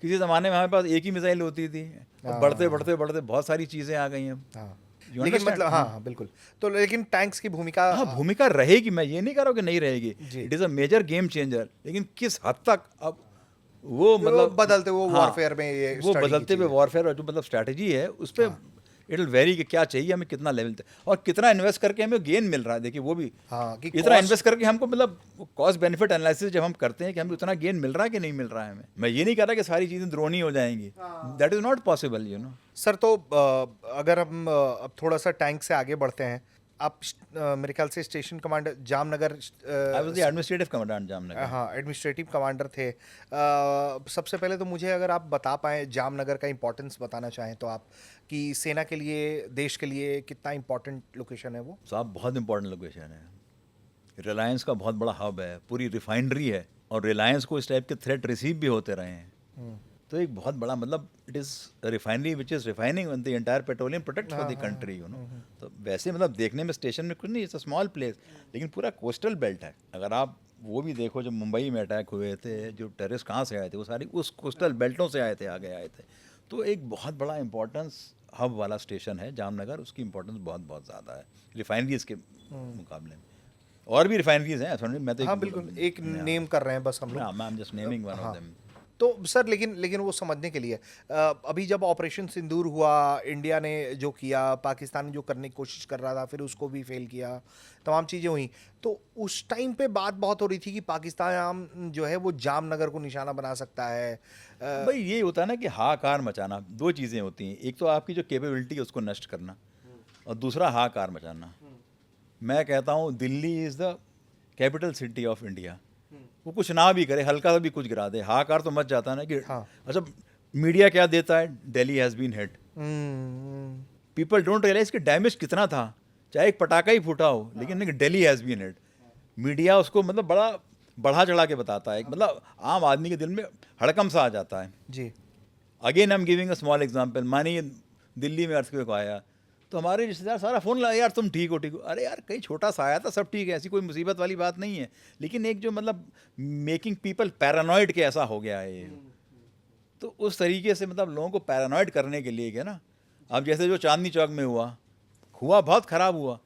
किसी ज़माने में हमारे पास एक ही मिसाइल होती थी, अब बढ़ते बढ़ते बढ़ते बहुत सारी चीज़ें आ गई हैं। हाँ, You लेकिन understand? मतलब हाँ, हाँ, बिल्कुल। तो लेकिन टैंक्स की भूमिका हाँ, भूमिका रहेगी, मैं ये नहीं कह रहा हूँ कि नहीं रहेगी। जी। It is a major game changer, लेकिन किस हद तक अब वो मतलब बदलते वो हाँ, वॉरफेयर में ये वो स्टडी की बदलते हुए चीज़ है। वॉरफेयर और जो मतलब स्ट्रैटेजी है उस पे इट विल वेरी कि क्या चाहिए हमें, कितना लेवल और कितना इन्वेस्ट करके हमें गेन मिल रहा है। देखिए वो भी हाँ, कि इतना cost- इन्वेस्ट करके हमको मतलब कॉस्ट बेनिफिट एनालिसिस जब हम करते हैं कि हमें उतना गेन मिल रहा है कि नहीं मिल रहा है हमें। मैं ये नहीं कह रहा कि सारी चीज़ें द्रोणी हो जाएंगी, that is not possible you know. Sir तो अगर हम अब थोड़ा सा टैंक से आगे बढ़ते हैं, आप मेरे ख्याल से station commander Jamnagar I was the administrative commandant Jamnagar. हाँ एडमिनिस्ट्रेटिव कमांडर थे। सबसे पहले तो मुझे अगर आप बता पाएँ जामनगर का इम्पोर्टेंस बताना चाहें तो आप कि सेना के लिए देश के लिए कितना इम्पोर्टेंट लोकेशन है वो। साहब बहुत इंपॉर्टेंट लोकेशन है, रिलायंस का बहुत बड़ा हब है, पूरी रिफाइनरी है और रिलायंस को इस टाइप के थ्रेट रिसीव भी होते रहे हैं। तो एक बहुत बड़ा मतलब it is refinery which is refining the entire petroleum product for the country you know. तो वैसे मतलब देखने में स्टेशन में कुछ नहीं, इट्स अ स्मॉल प्लेस, लेकिन पूरा कोस्टल बेल्ट है। अगर आप वो भी देखो, जब मुंबई में अटैक हुए थे, जो टेररिस्ट कहाँ से आए थे, वो सारी उस कोस्टल बेल्टों से आए थे, आगे आए थे। तो एक बहुत बड़ा इंपॉर्टेंस हब वाला स्टेशन है जामनगर, उसकी इंपॉर्टेंस बहुत बहुत ज़्यादा है रिफाइनरीज के मुकाबले में। और भी रिफाइनरीज हैं, ऐसा नहीं, मैं तो हाँ बिल्कुल, एक नेम कर रहे हैं बस हम लोग। I am just naming one of हाँ, देम। तो सर लेकिन वो समझने के लिए अभी जब ऑपरेशन सिंदूर हुआ, इंडिया ने जो किया, पाकिस्तान जो करने की कोशिश कर रहा था, फिर उसको भी फेल किया, तमाम चीज़ें हुई। तो उस टाइम पे बात बहुत हो रही थी कि पाकिस्तान जो है वो जामनगर को निशाना बना सकता है। भाई ये होता है ना कि हाहाकार मचाना, दो चीज़ें होती हैं, एक तो आपकी जो कैपेबिलिटी है उसको नष्ट करना और दूसरा हाहाकार मचाना। मैं कहता हूँ Delhi is the capital city of India, वो कुछ ना भी करे, हल्का सा भी कुछ गिरा दे, हाहाकार तो मच जाता है ना कि हाँ। अच्छा मीडिया क्या देता है, Delhi has been hit. People don't realise कि डैमेज कितना था, चाहे एक पटाखा ही फूटा हो, लेकिन Delhi has been hit. Media उसको मतलब बड़ा बढ़ा चढ़ा के बताता है, मतलब आम आदमी के दिल में हड़कम सा आ जाता है। जी। Again I am giving a small example, मानिए दिल्ली में अर्थक्वेक आया तो हमारे रिश्तेदार सारा फ़ोन लाया, यार तुम ठीक हो, ठीक हो। अरे यार कहीं छोटा सा आया था, सब ठीक है, ऐसी कोई मुसीबत वाली बात नहीं है। लेकिन एक जो मतलब मेकिंग पीपल पैरानॉइड के ऐसा हो गया है ये। तो उस तरीके से मतलब लोगों को पैरानॉइड करने के लिए क्या ना, अब जैसे जो चांदनी चौक में हुआ बहुत ख़राब हुआ,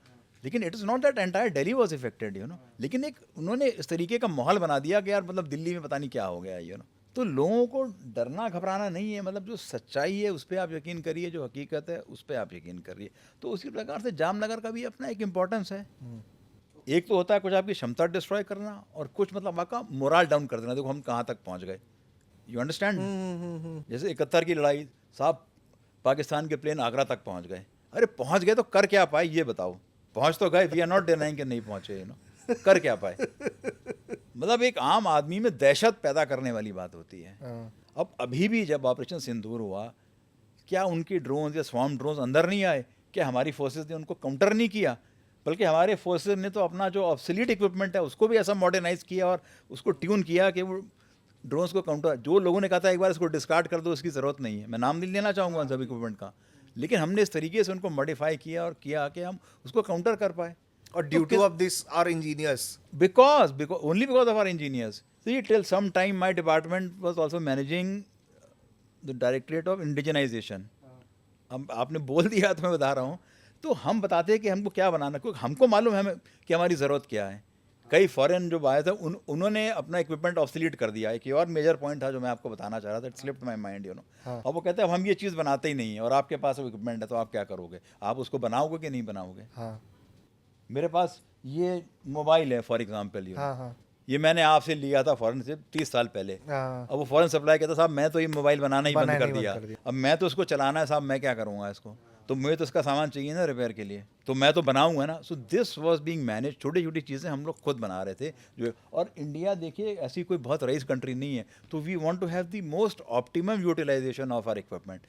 लेकिन it is not that entire Delhi was affected you know. लेकिन एक उन्होंने इस तरीके का माहौल बना दिया कि यार मतलब दिल्ली में पता नहीं क्या हो गया यू नो। तो लोगों को डरना घबराना नहीं है, मतलब जो सच्चाई है उस पर आप यकीन करिए, जो हकीकत है उस पर आप यकीन करिए। तो उसी प्रकार से जामनगर का भी अपना एक इम्पोर्टेंस है। एक तो होता है कुछ आपकी क्षमता डिस्ट्रॉय करना और कुछ मतलब आपका मोरल डाउन कर देना, देखो हम कहाँ तक पहुँच गए, यू अंडरस्टैंड। जैसे 71 की लड़ाई, साहब पाकिस्तान के प्लेन आगरा तक पहुँच गए। अरे पहुँच गए तो कर क्या पाए ये बताओ, पहुँच तो गए, वी आर नॉट डिनाइंग कि नहीं पहुँचे यू नो, कर क्या पाए। मतलब एक आम आदमी में दहशत पैदा करने वाली बात होती है। अब अभी भी जब ऑपरेशन सिंदूर हुआ, क्या उनकी ड्रोन या स्वॉर्म ड्रोन अंदर नहीं आए, क्या हमारी फोर्सेस ने उनको काउंटर नहीं किया, बल्कि हमारे फोर्सेस ने तो अपना जो ऑब्सोलीट इक्विपमेंट है उसको भी ऐसा मॉडर्नाइज किया और उसको ट्यून किया कि वो ड्रोन्स को काउंटर, जो लोगों ने कहा था एक बार इसको डिस्कार्ड कर दो, इसकी ज़रूरत नहीं है, मैं नाम नहीं लेना चाहूँगा उन सब इक्विपमेंट का, लेकिन हमने इस तरीके से उनको मॉडिफाई किया और किया कि हम उसको काउंटर कर पाए। और due to of this our engineers, because only because of our engineers. See, till some time my department was also managing the Directorate of Indigenization. अब आपने बोल दिया तो मैं बता रहा हूँ। तो हम बताते हैं कि हमको क्या बनाना, क्योंकि हमको मालूम है हमें कि हमारी ज़रूरत क्या है। कई फॉरेन जो आए थे उन्होंने अपना इक्विपमेंट ऑब्सोलीट कर दिया। एक और मेजर पॉइंट था जो मैं आपको बताना चाह रहा था, it slipped my mind you know. और वो कहते हैं अब हम ये चीज़ बनाते ही नहीं है और आपके पास वो इक्विपमेंट है तो आप क्या करोगे, आप उसको बनाओगे कि नहीं बनाओगे। हाँ मेरे पास ये मोबाइल है फॉर एग्जांपल यू, हाँ हाँ ये मैंने आपसे लिया था फॉरेन से 30 साल पहले। हाँ, अब वो फॉरेन सप्लाई कहता साहब मैं तो ये मोबाइल बनाना ही बंद बनाना कर ही बंद दिया, कर दिया। अब मैं तो उसको चलाना है साहब, मैं क्या करूँगा इसको, तो मुझे तो इसका सामान चाहिए ना रिपेयर के लिए, तो मैं तो बनाऊंगा ना। So this was being manage, छोटी छोटी चीज़ें हम लोग खुद बना रहे थे जो। और इंडिया देखिए ऐसी कोई बहुत रईस कंट्री नहीं है, तो we want to have the most optimum utilisation of our equipment.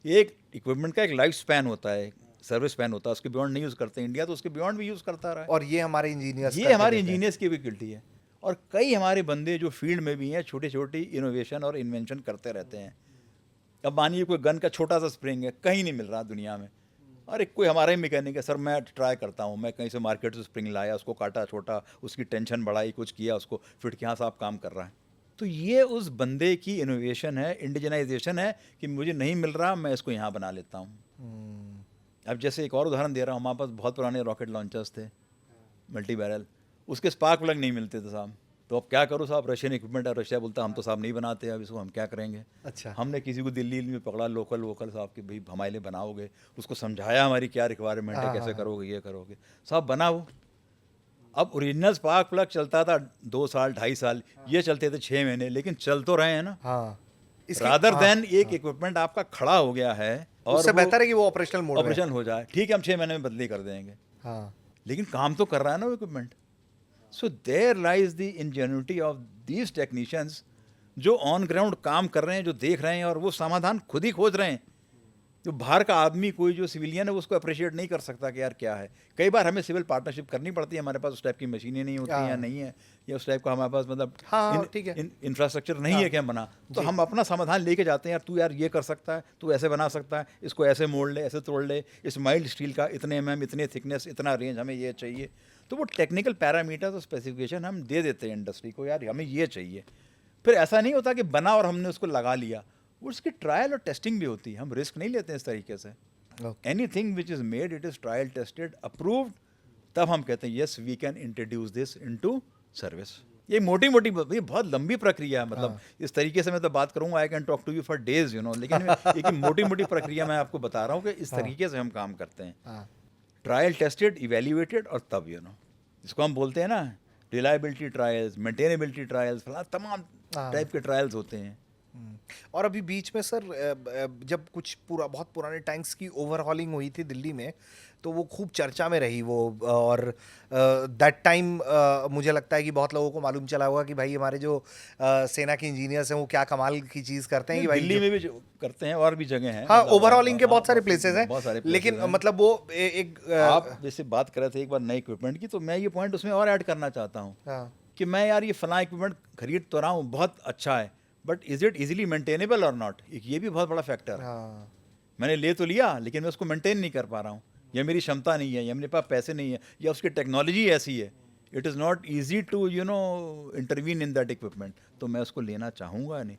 एक इक्विपमेंट का एक लाइफ स्पैन होता है, सर्विस स्पैन होता है, उसके बियॉन्ड नहीं यूज़ करते इंडिया, तो उसके बियॉन्ड भी यूज़ करता रहा है। और ये हमारे इंजीनियर्स ये हमारे इंजीनियर्स की भी गिल्टी है। और कई हमारे बंदे जो फील्ड में भी हैं छोटी छोटी इनोवेशन और इन्वेंशन करते रहते हैं। अब मानिए कोई गन का छोटा सा स्प्रिंग है, कहीं नहीं मिल रहा दुनिया में, और एक कोई हमारा ही मैकेनिक है, सर मैं ट्राई करता हूँ, मैं कहीं से मार्केट से स्प्रिंग लाया, उसको काटा छोटा, उसकी टेंशन बढ़ाई, कुछ किया, उसको फिट किया, हाँ साहब काम कर रहा है। तो ये उस बंदे की इनोवेशन है, इंडिजनाइजेशन है कि मुझे नहीं मिल रहा, मैं इसको यहाँ बना लेता हूँ। अब जैसे एक और उदाहरण दे रहा हूँ, हमारे पास बहुत पुराने रॉकेट लॉन्चर्स थे, मल्टी बैरल, उसके स्पार्क प्लग नहीं मिलते थे साहब। तो अब क्या करूँ साहब, रशियन इक्विपमेंट है, रशिया बोलता हम तो साहब नहीं बनाते, अब इसको हम क्या करेंगे। अच्छा। हमने किसी को दिल्ली में पकड़ा, लोकल वोकल साहब कि भाई हमारे लिए बनाओगे, उसको समझाया हमारी क्या रिक्वायरमेंट है, हाँ, कैसे हाँ, करोगे, ये करोगे, साहब बनाओ। अब ओरिजिनल स्पार्क प्लग चलता था 2 साल 2.5 साल, ये चलते थे 6 महीने, लेकिन चल तो रहे हैं ना। हाँ। इसकी रादर हाँ, देन एक हाँ। इक्विपमेंट आपका खड़ा हो गया है और उससे वो बेहतर है कि वो ऑपरेशनल मोड में है। ऑपरेशन हो जाए, ठीक है हम 6 महीने में बदली कर देंगे, हाँ। लेकिन काम तो कर रहा है ना वो equipment. So there lies the ingenuity of these technicians, जो ऑन ग्राउंड काम कर रहे हैं, जो देख रहे हैं और वो समाधान खुद ही खोज रहे हैं। जो बाहर का आदमी, कोई जो सिविलियन है, वो उसको अप्रिशिएट नहीं कर सकता कि यार क्या है। कई बार हमें सिविल पार्टनरशिप करनी पड़ती है, हमारे पास उस टाइप की मशीनें नहीं होती हैं, या हाँ। नहीं है, या उस टाइप का हमारे पास मतलब हाँ, ठीक है। इंफ्रास्ट्रक्चर नहीं हाँ। है कि हम बना, तो जी। हम अपना समाधान लेके जाते हैं, यार तू यार ये कर सकता है, तू ऐसे बना सकता है, इसको ऐसे मोड़ ले, ऐसे तोड़ ले, इस माइल्ड स्टील का इतने mm, इतने थिकनेस, इतना रेंज, हमें ये चाहिए। तो वो टेक्निकल पैरामीटर्स और स्पेसिफिकेशन हम दे देते हैं इंडस्ट्री को, यार हमें ये चाहिए। फिर ऐसा नहीं होता कि बना और हमने उसको लगा लिया, वो उसकी ट्रायल और टेस्टिंग भी होती है, हम रिस्क नहीं लेते हैं इस तरीके से। Okay. Anything which is made, it is trial tested approved, तब हम कहते हैं yes we can introduce this into service. ये मोटी मोटी ये बहुत लंबी प्रक्रिया है, मतलब इस तरीके से मैं तो बात करूंगा, I can talk to you for days, you know, लेकिन एक मोटी मोटी प्रक्रिया मैं आपको बता रहा हूँ कि इस तरीके से हम काम करते हैं। हाँ। ट्रायल टेस्टेड, इवेल्युएटेड, और तब यू नो, जिसको हम बोलते हैं ना रिलायबिलिटी ट्रायल्स, मेंटेनेबिलिटी ट्रायल्स, तमाम हाँ। टाइप के ट्रायल्स होते हैं। और अभी बीच में सर जब कुछ बहुत पुराने टैंक्स की ओवरहॉलिंग हुई थी दिल्ली में, तो वो खूब चर्चा में रही वो, और दैट टाइम मुझे लगता है कि बहुत लोगों को मालूम चला होगा कि भाई हमारे जो सेना के इंजीनियर्स हैं वो क्या कमाल की चीज़ करते हैं कि भाई दिल्ली में भी जो करते हैं, और भी जगह हैं, हाँ, मतलब ओवरहॉलिंग के हाँ, बहुत सारे प्लेसेस हैं, बहुत सारे places लेकिन हैं। मतलब वो एक आप जैसे बात कर रहे थे एक बार नए इक्विपमेंट की, तो मैं ये पॉइंट उसमें और ऐड करना चाहता हूँ हाँ। कि मैं यार ये फला इक्विपमेंट खरीद तो रहा हूँ, बहुत अच्छा है, but is it easily maintainable और नॉट, ये भी बहुत बड़ा फैक्टर है। हाँ। मैंने ले तो लिया, लेकिन मैं उसको मेंटेन नहीं कर पा रहा हूँ, या मेरी क्षमता नहीं है, या मेरे पास पैसे नहीं है, या उसकी टेक्नोलॉजी ऐसी है, it is not easy to you know intervene in that equipment, तो मैं उसको लेना चाहूँगा नहीं।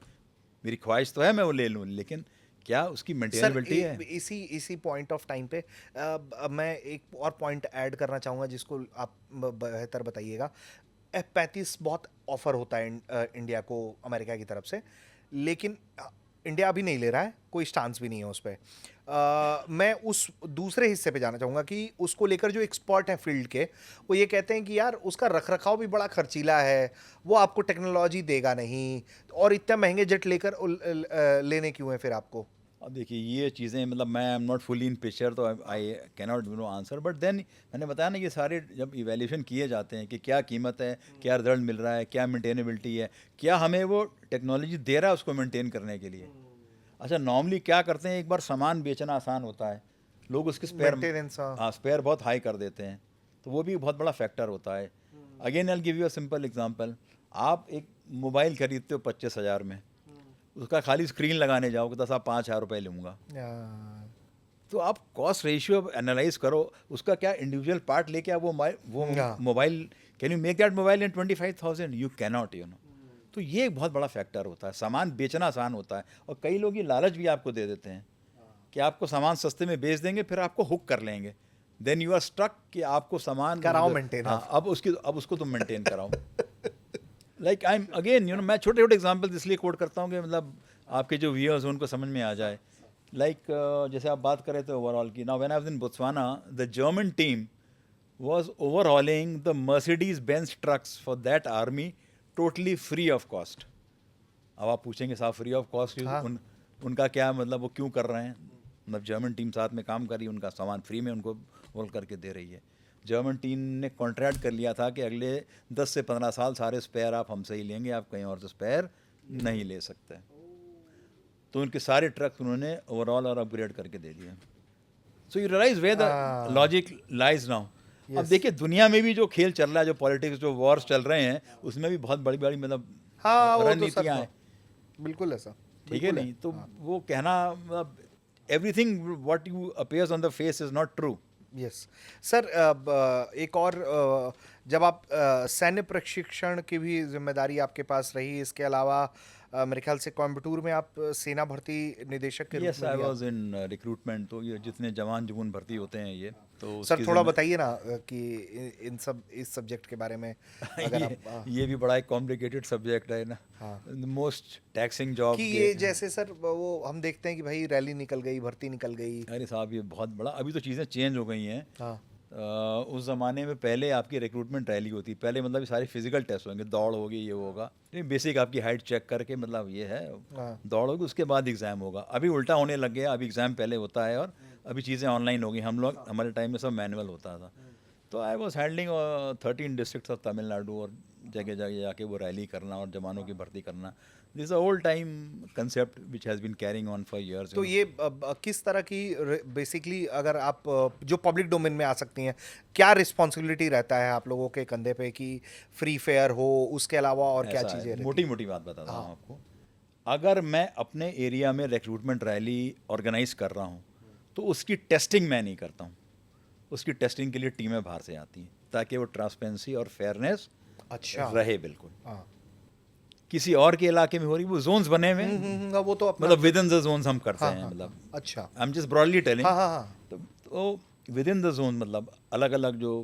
मेरी ख्वाहिश तो है मैं वो ले लूँ, लेकिन क्या उसकी सर मेंटेनेबिलिटी है। इसी पॉइंट ऑफ टाइम पे अब मैं एक और पॉइंट ऐड करना चाहूँगा जिसको आप बेहतर बताइएगा। F-35 बहुत ऑफर होता है इंडिया को अमेरिका की तरफ से, लेकिन इंडिया अभी नहीं ले रहा है, कोई स्टांस भी नहीं है उस पर। मैं उस दूसरे हिस्से पे जाना चाहूँगा कि उसको लेकर जो एक्सपर्ट हैं फील्ड के, वो ये कहते हैं कि यार उसका रखरखाव भी बड़ा खर्चीला है, वो आपको टेक्नोलॉजी देगा नहीं, और इतने महंगे जेट लेकर लेने क्यों हैं फिर आपको। अब देखिए ये चीज़ें, मतलब मैं I am not fully in picture, तो I can not know answer, but then मैंने बताया ना, ये सारे जब इवैल्यूएशन किए जाते हैं कि क्या कीमत है, क्या रिजल्ट मिल रहा है, क्या मेंटेनेबिलिटी है, क्या हमें वो टेक्नोलॉजी दे रहा है उसको मेंटेन करने के लिए। अच्छा, नॉर्मली क्या करते हैं, एक बार सामान बेचना आसान होता है, लोग उसके मेंटेनेंस। हाँ स्पेयर बहुत हाई कर देते हैं, तो वो भी बहुत बड़ा फैक्टर होता है। Again I give you a simple example, आप एक मोबाइल खरीदते हो 25,000 में, उसका खाली स्क्रीन लगाने जाओगे तो साहब 5,000 रुपये लूँगा। तो आप कॉस्ट रेशियो एनालाइज करो, उसका क्या इंडिविजुअल पार्ट लेके आप वो mobile, can you make that mobile in 25,000? You can not, you know. तो ये एक बहुत बड़ा फैक्टर होता है, सामान बेचना आसान होता है, और कई लोग ये लालच भी आपको दे देते हैं कि आपको सामान सस्ते में बेच देंगे, फिर आपको हुक कर लेंगे, देन यू आर स्ट्रक कि आपको सामान कराओ मेंटेन। हाँ, अब उसको तुम मेंटेन कराओ। Like I am again, you know, मैं छोटे छोटे एग्जाम्पल्स इसलिए कोट करता हूँ कि मतलब आपके जो व्यूअर्स हैं उनको समझ में आ जाए। लाइक जैसे आप बात कर रहे थे ओवरऑल की, now when I was in Botswana, the German team was overhauling the Mercedes Benz trucks for that army totally free of cost. अब आप पूछेंगे साहब फ्री ऑफ कॉस्ट उनका क्या मतलब, वो क्यों कर रहे हैं? मतलब जर्मन टीम साथ में काम कर रही है, उनका सामान फ्री में उनको होल्ड करके दे रही है। जर्मन टीम ने कॉन्ट्रैक्ट कर लिया था कि अगले 10 से 15 साल सारे स्पेयर आप हमसे ही लेंगे, आप कहीं और से स्पेयर नहीं ले सकते। तो उनके सारे ट्रक्स उन्होंने ओवरऑल और अपग्रेड करके दे दिए। So you realise where the logic lies now. अब देखिए दुनिया में भी जो खेल चल रहा है, जो पॉलिटिक्स, जो वॉर्स चल रहे हैं, उसमें भी बहुत बड़ी बड़ी मतलब हाँ, वो तो सर रणनीतियाँ हैं, बिल्कुल है सर, ठीक है बिल्कुल नहीं? तो वो कहना मतलब everything what you appears on the face is not true. Yes sir. एक और जब आप सैन्य प्रशिक्षण की भी जिम्मेदारी आपके पास रही, इसके अलावा मेरे ख्याल से कोयम्बटूर में आप सेना भर्ती निदेशक के रूप यस में आई भी वाज इन रिक्रूटमेंट, तो ये जितने जवान जुबून भर्ती होते हैं ये तो सर उसकी थोड़ा जिम्मे बताइए ना कि इन सब इस सब्जेक्ट के बारे में अगर ये आप ये भी बड़ा एक कॉम्प्लिकेटेड सब्जेक्ट है ना, हाँ मोस्ट टैक्सिंग कि जॉब ये जैसे सर वो हम देखते हैं कि भाई रैली निकल गई, भर्ती निकल गई। अरे साहब ये बहुत बड़ा, अभी तो चीज़ें चेंज हो गई हैं। हाँ उस ज़माने में पहले आपकी रिक्रूटमेंट रैली होती, पहले मतलब सारे फिजिकल टेस्ट होंगे, दौड़ होगी, ये होगा, नहीं बेसिक आपकी हाइट चेक करके मतलब ये है, हाँ दौड़ होगी उसके बाद एग्ज़ाम होगा। अभी उल्टा होने लग गया, अभी एग्ज़ाम पहले होता है और अभी चीज़ें ऑनलाइन हो गई। हम लोग हमारे टाइम में सब मैनुअल होता था। तो I was handling 13 districts of Tamil Nadu, और जगह जगह जाके वो रैली करना और जवानों की भर्ती करना। This a old time concept which has been carrying on for years. तो ये किस तरह की बेसिकली अगर आप जो पब्लिक डोमेन में आ सकती हैं, क्या रिस्पॉन्सिबिलिटी रहता है आप लोगों के कंधे पे कि फ्री फेयर हो, उसके अलावा और क्या ऐसा चीज़ें है, रहती मोटी हैं? मोटी बात बताता हाँ हूँ आपको। अगर मैं अपने एरिया में रिक्रूटमेंट रैली ऑर्गेनाइज कर रहा हूँ तो उसकी टेस्टिंग मैं नहीं करता हूँ। उसकी टेस्टिंग के लिए टीमें बाहर से आती हैं ताकि वो ट्रांसपेरेंसी और फेयरनेस अच्छा रहे बिल्कुल। हाँ किसी और के इलाके में हो रही, वो जोन्स बने हुए हैं, वो तो अपना मतलब विद इन द जोन्स हम करते हाँ हैं, हाँ मतलब अच्छा I am just broadly telling. हाँ हाँ हाँ तो विद इन द जोन मतलब अलग अलग जो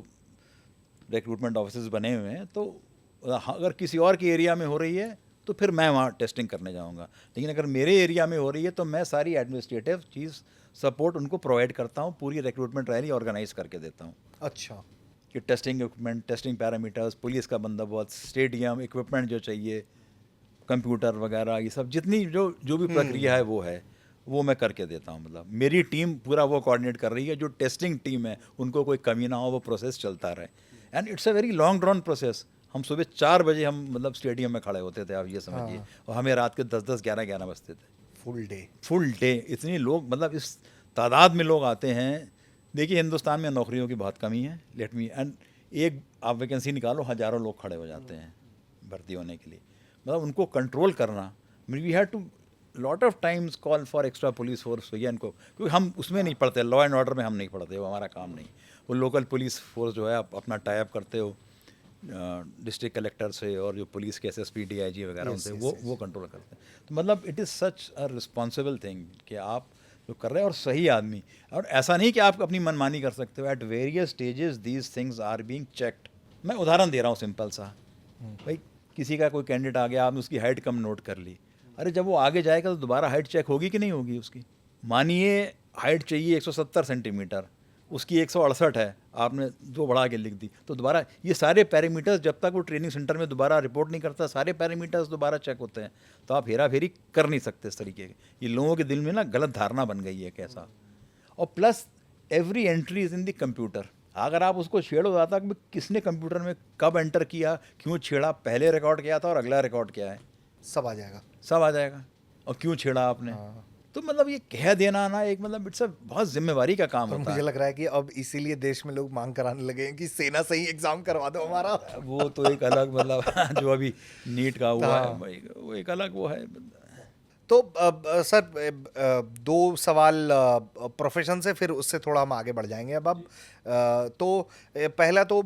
रिक्रूटमेंट ऑफिस बने हुए हैं, तो अगर किसी और के एरिया में हो रही है तो फिर मैं वहाँ टेस्टिंग करने जाऊँगा। लेकिन अगर मेरे एरिया में हो रही है तो मैं सारी एडमिनिस्ट्रेटिव चीज़ सपोर्ट उनको प्रोवाइड करता हूँ, पूरी रिक्रूटमेंट रैली ऑर्गेनाइज करके देता हूँ अच्छा कि testing equipment, testing parameters, police का बंदोबस्त, स्टेडियम इक्विपमेंट जो चाहिए, कंप्यूटर वगैरह, ये सब जितनी जो भी प्रक्रिया है वो मैं करके देता हूँ। मतलब मेरी टीम पूरा वो कोऑर्डिनेट कर रही है, जो टेस्टिंग टीम है उनको कोई कमी ना हो, वो प्रोसेस चलता रहे। And it's a very long drawn process. हम सुबह 4 बजे हम मतलब स्टेडियम में खड़े होते थे, आप ये समझिए, और हमें रात के 10-10, 11-11 बजते थे। फुल डे इतने लोग, मतलब इस तादाद में लोग आते हैं। देखिए हिंदुस्तान में नौकरियों की बहुत कमी है, लेट मी, एंड एक आप वैकेंसी निकालो, हज़ारों लोग खड़े हो जाते हैं भर्ती होने के लिए। मतलब उनको कंट्रोल करना, we have to lot of times call for extra police force भैया इनको, क्योंकि हम उसमें नहीं पढ़ते, लॉ एंड ऑर्डर में हम नहीं पढ़ते, वो हमारा काम नहीं। वो लोकल पुलिस फोर्स जो है आप अपना टाई अप करते हो डिस्ट्रिक्ट कलेक्टर से, और जो पुलिस के SSP DIG वगैरह उनसे, वो कंट्रोल करते हैं। तो मतलब it is such a responsible thing कि आप जो कर रहे हैं, और सही आदमी, और ऐसा नहीं कि आप अपनी मनमानी कर सकते हो। At various stages these things are being checked. मैं उदाहरण दे रहा हूँ सिंपल सा, भाई किसी का कोई कैंडिडेट आ गया, आपने उसकी हाइट कम नोट कर ली, अरे जब वो आगे जाएगा तो दोबारा हाइट चेक होगी कि नहीं होगी उसकी। मानिए हाइट चाहिए 170 सेंटीमीटर, उसकी 168 है, आपने 2 बढ़ा के लिख दी, तो दोबारा ये सारे पैरामीटर्स जब तक वो ट्रेनिंग सेंटर में दोबारा रिपोर्ट नहीं करता, सारे पैरामीटर्स दोबारा चेक होते हैं। तो आप हेरा फेरी कर नहीं सकते इस तरीके की। ये लोगों के दिल में ना गलत धारणा बन गई है कैसा। और plus every entry is in the computer. अगर आप उसको छेड़ो जाता कि किसने कंप्यूटर में कब एंटर किया, क्यों छेड़ा, पहले रिकॉर्ड किया था और अगला रिकॉर्ड क्या है, सब आ जाएगा। सब आ जाएगा, और क्यों छेड़ा आपने। तो मतलब ये कह देना ना, एक मतलब इट्स बहुत जिम्मेवारी का काम और होता मुझे है। लग रहा है कि अब इसीलिए देश में लोग मांग कराने लगे हैं कि सेना से ही एग्जाम करवा दो हमारा। वो तो एक अलग मतलब जो अभी नीट का हुआ है हाँ। भाई, वो एक अलग वो है। तो सर दो सवाल प्रोफेशन से, फिर उससे थोड़ा हम आगे बढ़ जाएंगे। अब तो पहला तो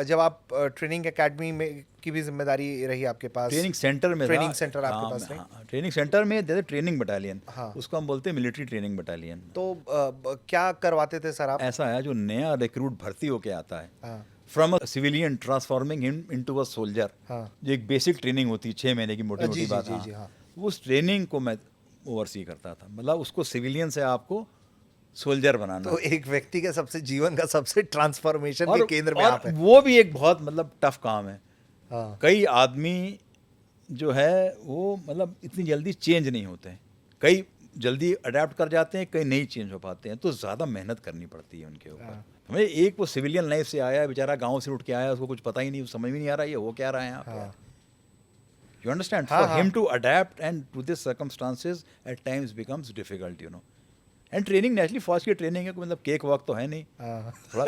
जब आप ट्रेनिंग एकेडमी में की भी जिम्मेदारी रही आपके पास, ट्रेनिंग सेंटर में ट्रेनिंग था। सेंटर आपके हाँ, पास रही। हाँ, ट्रेनिंग सेंटर में जैसे ट्रेनिंग बटालियन, हाँ। उसको हम बोलते हैं मिलिट्री ट्रेनिंग बटालियन। तो क्या करवाते थे सर आप? ऐसा है, जो नया रिक्रूट भर्ती होके आता है, हाँ from a civilian transforming him into a soldier, हाँ जो एक बेसिक ट्रेनिंग होती है 6 महीने की, मोटी जी मोटी जी बात। जी हाँ, जी हाँ। उस ट्रेनिंग को मैं ओवरसी करता था। मतलब उसको सिविलियन से आपको सोल्जर बनाना। तो एक व्यक्ति के सबसे जीवन का सबसे ट्रांसफॉर्मेशन के और केंद्र में और आप है। वो भी एक बहुत मतलब टफ काम है। हाँ कई आदमी जो है वो मतलब इतनी जल्दी चेंज नहीं होते हैं, कई जल्दी अडेप्ट कर जाते हैं, कई नहीं चेंज हो पाते हैं, तो ज़्यादा मेहनत करनी पड़ती है उनके ऊपर। हमें एक वो सिविलियन लाइफ से आया है बेचारा, गांव से उठ के आया, उसको कुछ पता ही नहीं, समझ में नहीं आ रहा है ये हो क्या रहा है यहाँ पे। You understand? हाँ, For him हाँ। to adapt and to these circumstances at times becomes difficult, you know. And training naturally फौज की ट्रेनिंग है, कोई मतलब केक वॉक तो है नहीं। हाँ थोड़ा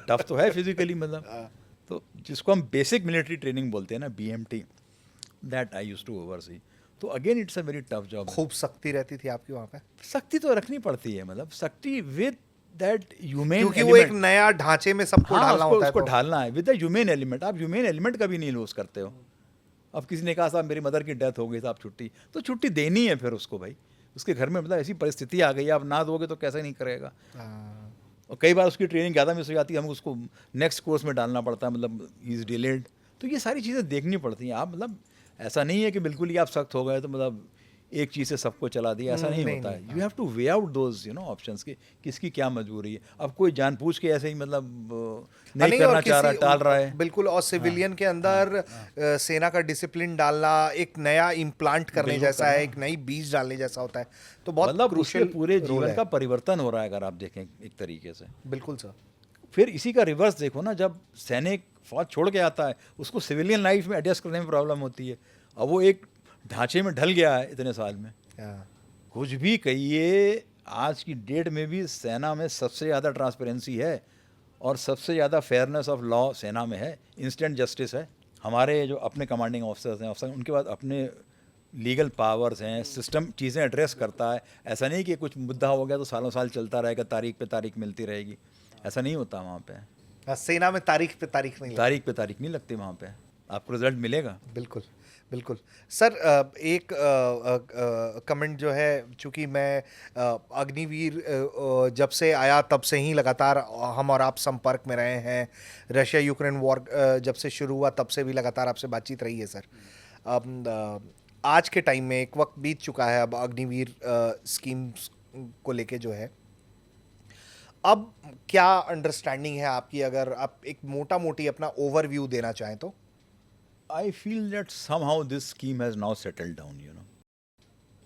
टफ तो है फिजिकली मतलब। तो जिसको हम बेसिक मिलिट्री ट्रेनिंग बोलते हैं ना, BMT, that I used to oversee. तो again it's a very tough job. खूब सख्ती रहती थी आपकी वहाँ पे, सख्ती तो रखनी पड़ती है, मतलब सख्ती विद दैट ह्यूमेन क्योंकि वो एक एलिमेंट। नया ढांचे में सबको हाँ, ढालना उसको होता है उसको तो। ढालना है विद द ह्यूमेन एलिमेंट। आप ह्यूमेन एलिमेंट कभी नहीं लूज करते हो। अब किसी ने कहा साहब मेरी मदर की डेथ हो गई, साहब छुट्टी, तो छुट्टी देनी है फिर उसको भाई। उसके घर में मतलब ऐसी परिस्थिति आ गई, आप ना दोगे तो कैसे नहीं करेगा। हाँ, और कई बार उसकी ट्रेनिंग ज़्यादा मिस हो जाती है, हमको उसको नेक्स्ट कोर्स में डालना पड़ता है, मतलब ही इज़ डिलेड। तो ये सारी चीज़ें देखनी पड़ती हैं। आप मतलब ऐसा नहीं है कि बिल्कुल ही आप सख्त हो गए तो मतलब एक चीज़ से सबको चला दिया, ऐसा नहीं नहीं होता नहीं, है। You have to weigh out those options के, किसकी क्या मजबूरी है। अब कोई जानबूझ के ऐसे ही मतलब हाँ, नहीं नहीं, और करना चाह रहा, किसी टाल रहा है। बिल्कुल, और सिविलियन के अंदर सेना का डिसिप्लिन डालना एक नया इम्प्लांट करने बिल्कुल जैसा है, करना। एक नई बीज डालने जैसा होता है, तो बहुत मतलब उसके क्रूशियल पूरे रोल जीवन है। का परिवर्तन हो रहा है अगर आप देखें एक तरीके से। बिल्कुल सर। फिर इसी का रिवर्स देखो ना, जब सैनिक फौज छोड़ के आता है उसको सिविलियन लाइफ में एडजस्ट करने में प्रॉब्लम होती है। अब वो एक ढांचे में ढल गया है इतने साल में। हाँ, कुछ भी कहिए, आज की डेट में भी सेना में सबसे ज़्यादा ट्रांसपेरेंसी है और सबसे ज़्यादा फेयरनेस ऑफ लॉ सेना में है, इंस्टेंट जस्टिस है। हमारे जो अपने कमांडिंग ऑफिसर्स हैं, अफसर, उनके पास अपने लीगल पावर्स हैं, सिस्टम चीज़ें एड्रेस करता है। ऐसा नहीं कि कुछ मुद्दा हो गया तो सालों साल चलता रहेगा, तारीख पे तारीख मिलती रहेगी, ऐसा नहीं होता वहाँ पे। सेना में तारीख पे तारीख नहीं लगती। तारीख पे तारीख नहीं लगती वहाँ पे, आपको रिजल्ट मिलेगा। बिल्कुल बिल्कुल सर। एक कमेंट जो है, चूंकि मैं अग्निवीर जब से आया तब से ही लगातार हम और आप संपर्क में रहे हैं। रशिया यूक्रेन वॉर जब से शुरू हुआ तब से भी लगातार आपसे बातचीत रही है सर। आज के टाइम में एक वक्त बीत चुका है अब अग्निवीर स्कीम को लेके जो है, अब क्या अंडरस्टैंडिंग है आपकी, अगर आप एक मोटा मोटी अपना ओवरव्यू देना चाहें तो? I feel that somehow this scheme has now settled down.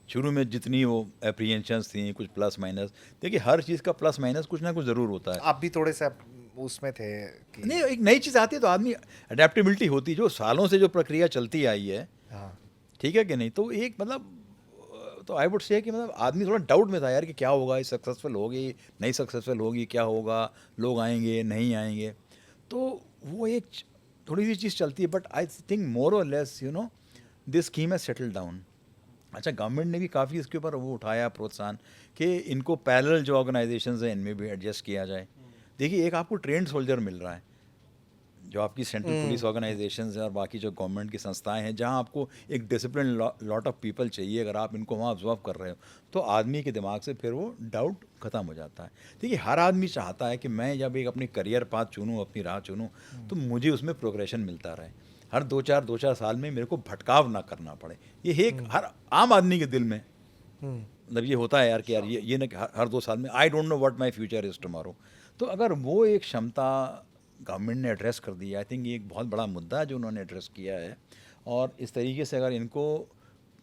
शुरू में जितनी वो एप्रीहेंशंस थी, कुछ प्लस माइनस, देखिए हर चीज़ का प्लस माइनस कुछ ना कुछ ज़रूर होता है। आप भी थोड़े से उसमें थे कि नहीं, एक नई चीज़ आती है तो आदमी अडेप्टेबिलिटी होती है, जो सालों से जो प्रक्रिया चलती आई है, हाँ, ठीक है कि नहीं। तो एक मतलब तो आई वुड से कि मतलब आदमी थोड़ा डाउट में था यार कि क्या होगा, ये सक्सेसफुल होगी नहीं सक्सेसफुल होगी, क्या होगा, लोग आएंगे नहीं आएंगे। तो वो एक थोड़ी सी चीज़ चलती है, बट आई थिंक मोर और लेस दिस स्कीम है सेटल डाउन। अच्छा, गवर्नमेंट ने भी काफ़ी इसके ऊपर वो उठाया प्रोत्साहन कि इनको पैरेलल जो ऑर्गेनाइजेशंस हैं इनमें भी एडजस्ट किया जाए। देखिए, एक आपको ट्रेंड सोल्जर मिल रहा है, जो आपकी सेंट्रल पुलिस ऑर्गेनाइजेशंस हैं और बाकी जो गवर्नमेंट की संस्थाएं हैं, जहां आपको एक डिसिप्लिन लॉट ऑफ पीपल चाहिए, अगर आप इनको वहां ऑब्जर्व कर रहे हो तो आदमी के दिमाग से फिर वो डाउट ख़त्म हो जाता है। देखिए, हर आदमी चाहता है कि मैं जब एक अपनी करियर पाथ चुनूँ, अपनी राह चुनूँ, तो मुझे उसमें प्रोग्रेशन मिलता रहे, हर दो चार साल में मेरे को भटकाव ना करना पड़े। ये एक हर आम आदमी के दिल में मतलब ये होता है यार कि यार ये ना कि हर 2 साल में I don't know what my future is tomorrow. तो अगर वो एक क्षमता गवर्नमेंट ने एड्रेस कर दी, आई थिंक ये एक बहुत बड़ा मुद्दा है जो उन्होंने एड्रेस किया है। और इस तरीके से अगर इनको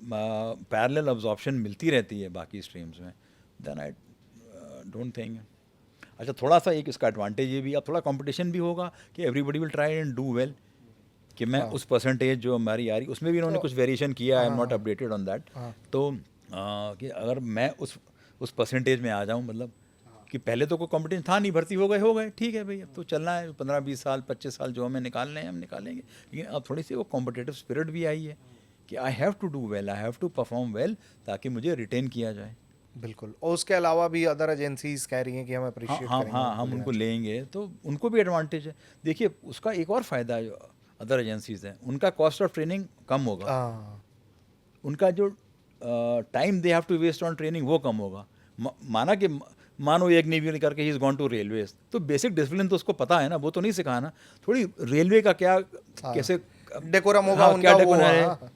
पैरेलल अब्जॉर्प्शन मिलती रहती है बाकी स्ट्रीम्स में, देन आई डोंट थिंक। अच्छा, थोड़ा सा एक इसका एडवांटेज ये भी, अब थोड़ा कंपटीशन भी होगा कि everybody will try and do well, कि मैं उस परसेंटेज जो हमारी आ रही उसमें भी इन्होंने तो कुछ वेरिएशन किया, आई am not updated on that. हाँ। तो कि अगर मैं उस परसेंटेज में आ जाऊं, मतलब कि पहले तो कोई कंपटीशन था नहीं, भर्ती हो गए ठीक है भाई, अब तो चलना है 15-20 साल 25 साल जो हमें निकालने हैं हम निकालेंगे। लेकिन अब थोड़ी सी वो कॉम्पिटिटिव स्पिरिट भी आई है कि I have to do well, I have to perform well, ताकि मुझे रिटेन किया जाए। बिल्कुल, और उसके अलावा भी अदर एजेंसीज कह रही हैं कि हम हाँ अप्रिशिएट हाँ करेंगे हाँ, हम उनको लेंगे तो उनको भी एडवांटेज है। देखिए, उसका एक और फ़ायदा है, जो अदर एजेंसीज हैं उनका कॉस्ट ऑफ ट्रेनिंग कम होगा, हाँ, उनका जो time they have to waste on training वो कम होगा। मानो एक नेवी करके ही इज़ गॉन टू रेलवे, तो बेसिक डिसिप्लिन तो उसको पता है ना, वो तो नहीं सिखाना थोड़ी रेलवे का क्या कैसे डेकोरम होगा हाँ, उनका, क्या वो डेकोरम है, हाँ,